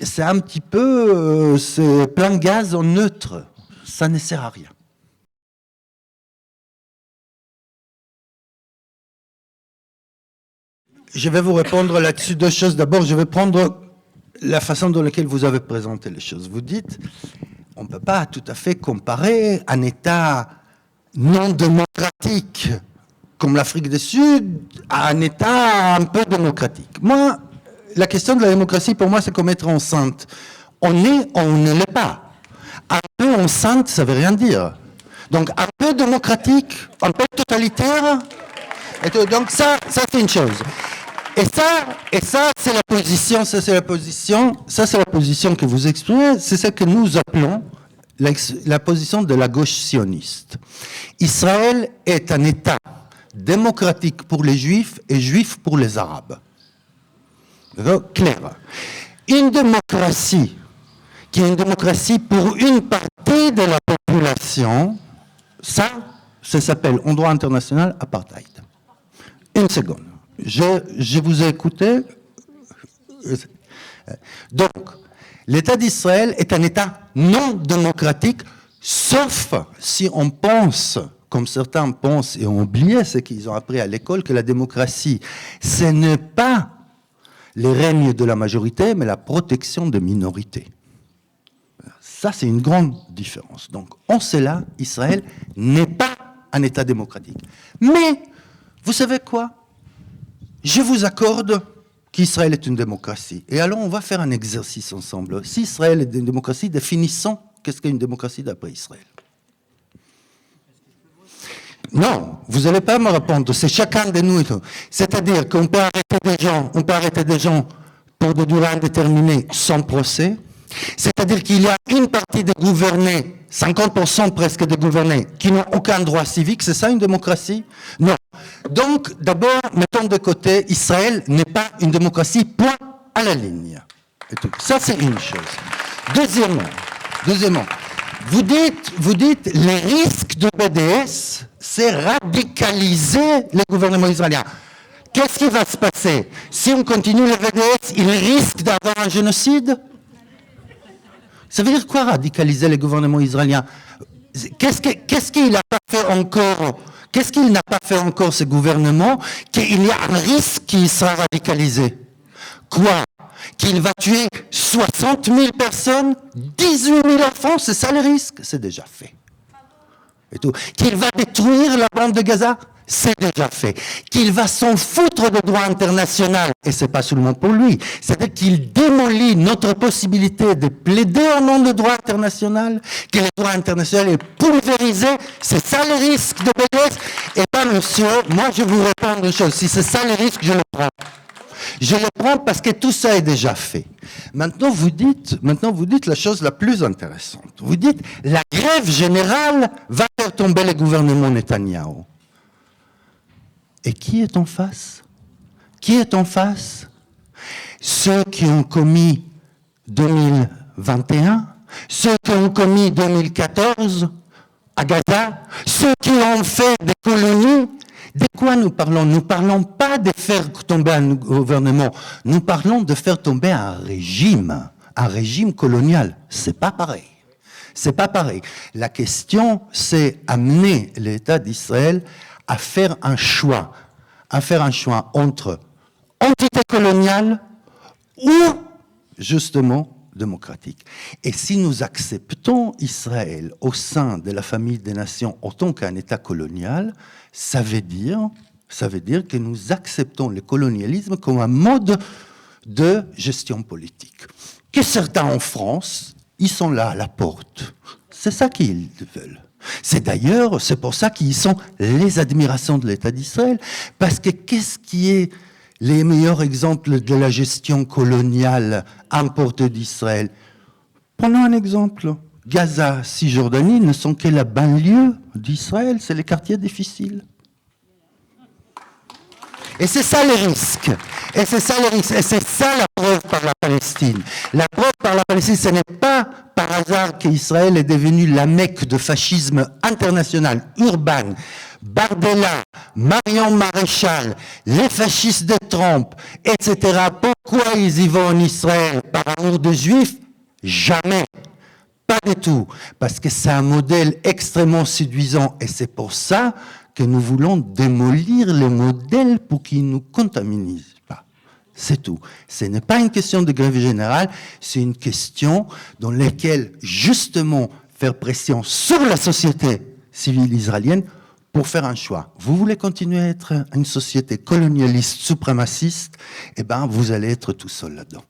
c'est un petit peu c'est plein de gaz en neutre. Ça ne sert à rien. Je vais vous répondre là-dessus deux choses. D'abord, je vais prendre la façon dans laquelle vous avez présenté les choses. Vous dites, on ne peut pas tout à fait comparer un État non démocratique comme l'Afrique du Sud à un État un peu démocratique. Moi, la question de la démocratie, pour moi, c'est comme être enceinte. On est ou on ne l'est pas. Un peu enceinte, ça ne veut rien dire. Donc, un peu démocratique, un peu totalitaire. Et tout. Donc, ça c'est une chose. Et ça, c'est la position, c'est la position que vous exprimez, c'est ce que nous appelons la position de la gauche sioniste. Israël est un État démocratique pour les Juifs et juif pour les Arabes. Clair. Une démocratie qui est une démocratie pour une partie de la population, ça s'appelle en droit international apartheid. Une seconde. Je vous ai écouté. Donc, l'État d'Israël est un État non démocratique, sauf si on pense, comme certains pensent et ont oublié ce qu'ils ont appris à l'école, que la démocratie, ce n'est pas les règnes de la majorité, mais la protection des minorités. Ça, c'est une grande différence. Donc, en cela, Israël n'est pas un État démocratique. Mais, vous savez quoi? Je vous accorde qu'Israël est une démocratie. Et alors, on va faire un exercice ensemble. Si Israël est une démocratie, définissons qu'est-ce qu'est une démocratie d'après Israël. Non, vous n'allez pas me répondre, c'est chacun de nous. C'est-à-dire qu'on peut arrêter des gens pour des durées indéterminées sans procès. C'est-à-dire qu'il y a une partie des gouvernés, 50% presque des gouvernés, qui n'ont aucun droit civique. C'est ça une démocratie? Non. Donc, d'abord, mettons de côté, Israël n'est pas une démocratie, point à la ligne. Et tout. Ça, c'est une chose. Deuxièmement, vous dites les risques de BDS, c'est radicaliser le gouvernement israélien. Qu'est-ce qui va se passer? Si on continue le BDS, il risque d'avoir un génocide? Ça veut dire quoi, radicaliser le gouvernement israélien? Qu'est-ce qu'il n'a pas fait encore? Qu'est-ce qu'il n'a pas fait encore, ce gouvernement, qu'il y a un risque qu'il sera radicalisé? Quoi? Qu'il va tuer 60 000 personnes, 18 000 enfants, c'est ça le risque? C'est déjà fait. Et tout. Qu'il va détruire la bande de Gaza? C'est déjà fait. Qu'il va s'en foutre du droit international, et c'est pas seulement pour lui, c'est-à-dire qu'il démolit notre possibilité de plaider au nom du droit international, que le droit international est pulvérisé, c'est ça le risque de BDS? Eh bien, monsieur, moi je vous réponds une chose, si c'est ça le risque, je le prends. Je le prends parce que tout ça est déjà fait. Maintenant, vous dites la chose la plus intéressante. Vous dites, la grève générale va faire tomber le gouvernement Netanyahou. Et qui est en face? Qui est en face? Ceux qui ont commis 2021, ceux qui ont commis 2014 à Gaza, ceux qui ont fait des colonies. De quoi nous parlons? Nous ne parlons pas de faire tomber un gouvernement, nous parlons de faire tomber un régime colonial. C'est pas pareil. C'est pas pareil. La question, c'est amener l'État d'Israël à faire un choix entre entité coloniale ou, justement, démocratique. Et si nous acceptons Israël au sein de la famille des nations autant qu'un État colonial, ça veut dire que nous acceptons le colonialisme comme un mode de gestion politique. Que certains en France, ils sont là à la porte. C'est ça qu'ils veulent. C'est pour ça qu'ils sont les admirations de l'État d'Israël. Parce que qu'est-ce qui est les meilleurs exemples de la gestion coloniale importée d'Israël? Prenons un exemple. Gaza, Cisjordanie ne sont que la banlieue d'Israël, c'est les quartiers difficiles. Et c'est ça le risque. Et c'est ça la preuve par la Palestine. La preuve par la Palestine, ce n'est pas par hasard qu'Israël est devenu la Mecque de fascisme international, urbain. Bardella, Marion Maréchal, les fascistes de Trump, etc. Pourquoi ils y vont en Israël? Par amour des Juifs? Jamais. Pas du tout. Parce que c'est un modèle extrêmement séduisant. Et c'est pour ça que nous voulons démolir les modèles pour qu'ils ne nous contaminent pas. C'est tout. Ce n'est pas une question de grève générale, c'est une question dans laquelle, justement, faire pression sur la société civile israélienne pour faire un choix. Vous voulez continuer à être une société colonialiste, suprémaciste, eh bien, vous allez être tout seul là-dedans.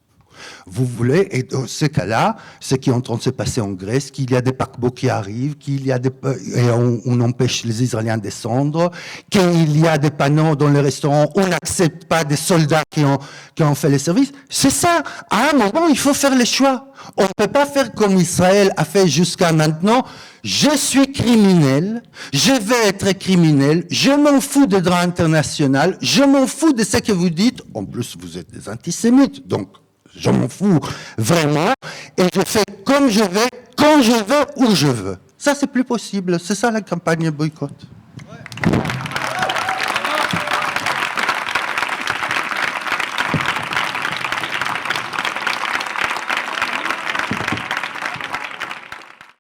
Vous voulez, et dans ce cas-là, ce qui est en train de se passer en Grèce, qu'il y a des paquebots qui arrivent, et on empêche les Israéliens de descendre, qu'il y a des panneaux dans les restaurants, on n'accepte pas des soldats qui ont fait les services. C'est ça. À un moment, il faut faire les choix. On ne peut pas faire comme Israël a fait jusqu'à maintenant. Je suis criminel, je vais être criminel, je m'en fous des droits internationaux, je m'en fous de ce que vous dites. En plus, vous êtes des antisémites, donc je m'en fous vraiment, et je fais comme je veux, quand je veux, où je veux. Ça, c'est plus possible. C'est ça la campagne boycott. Ouais.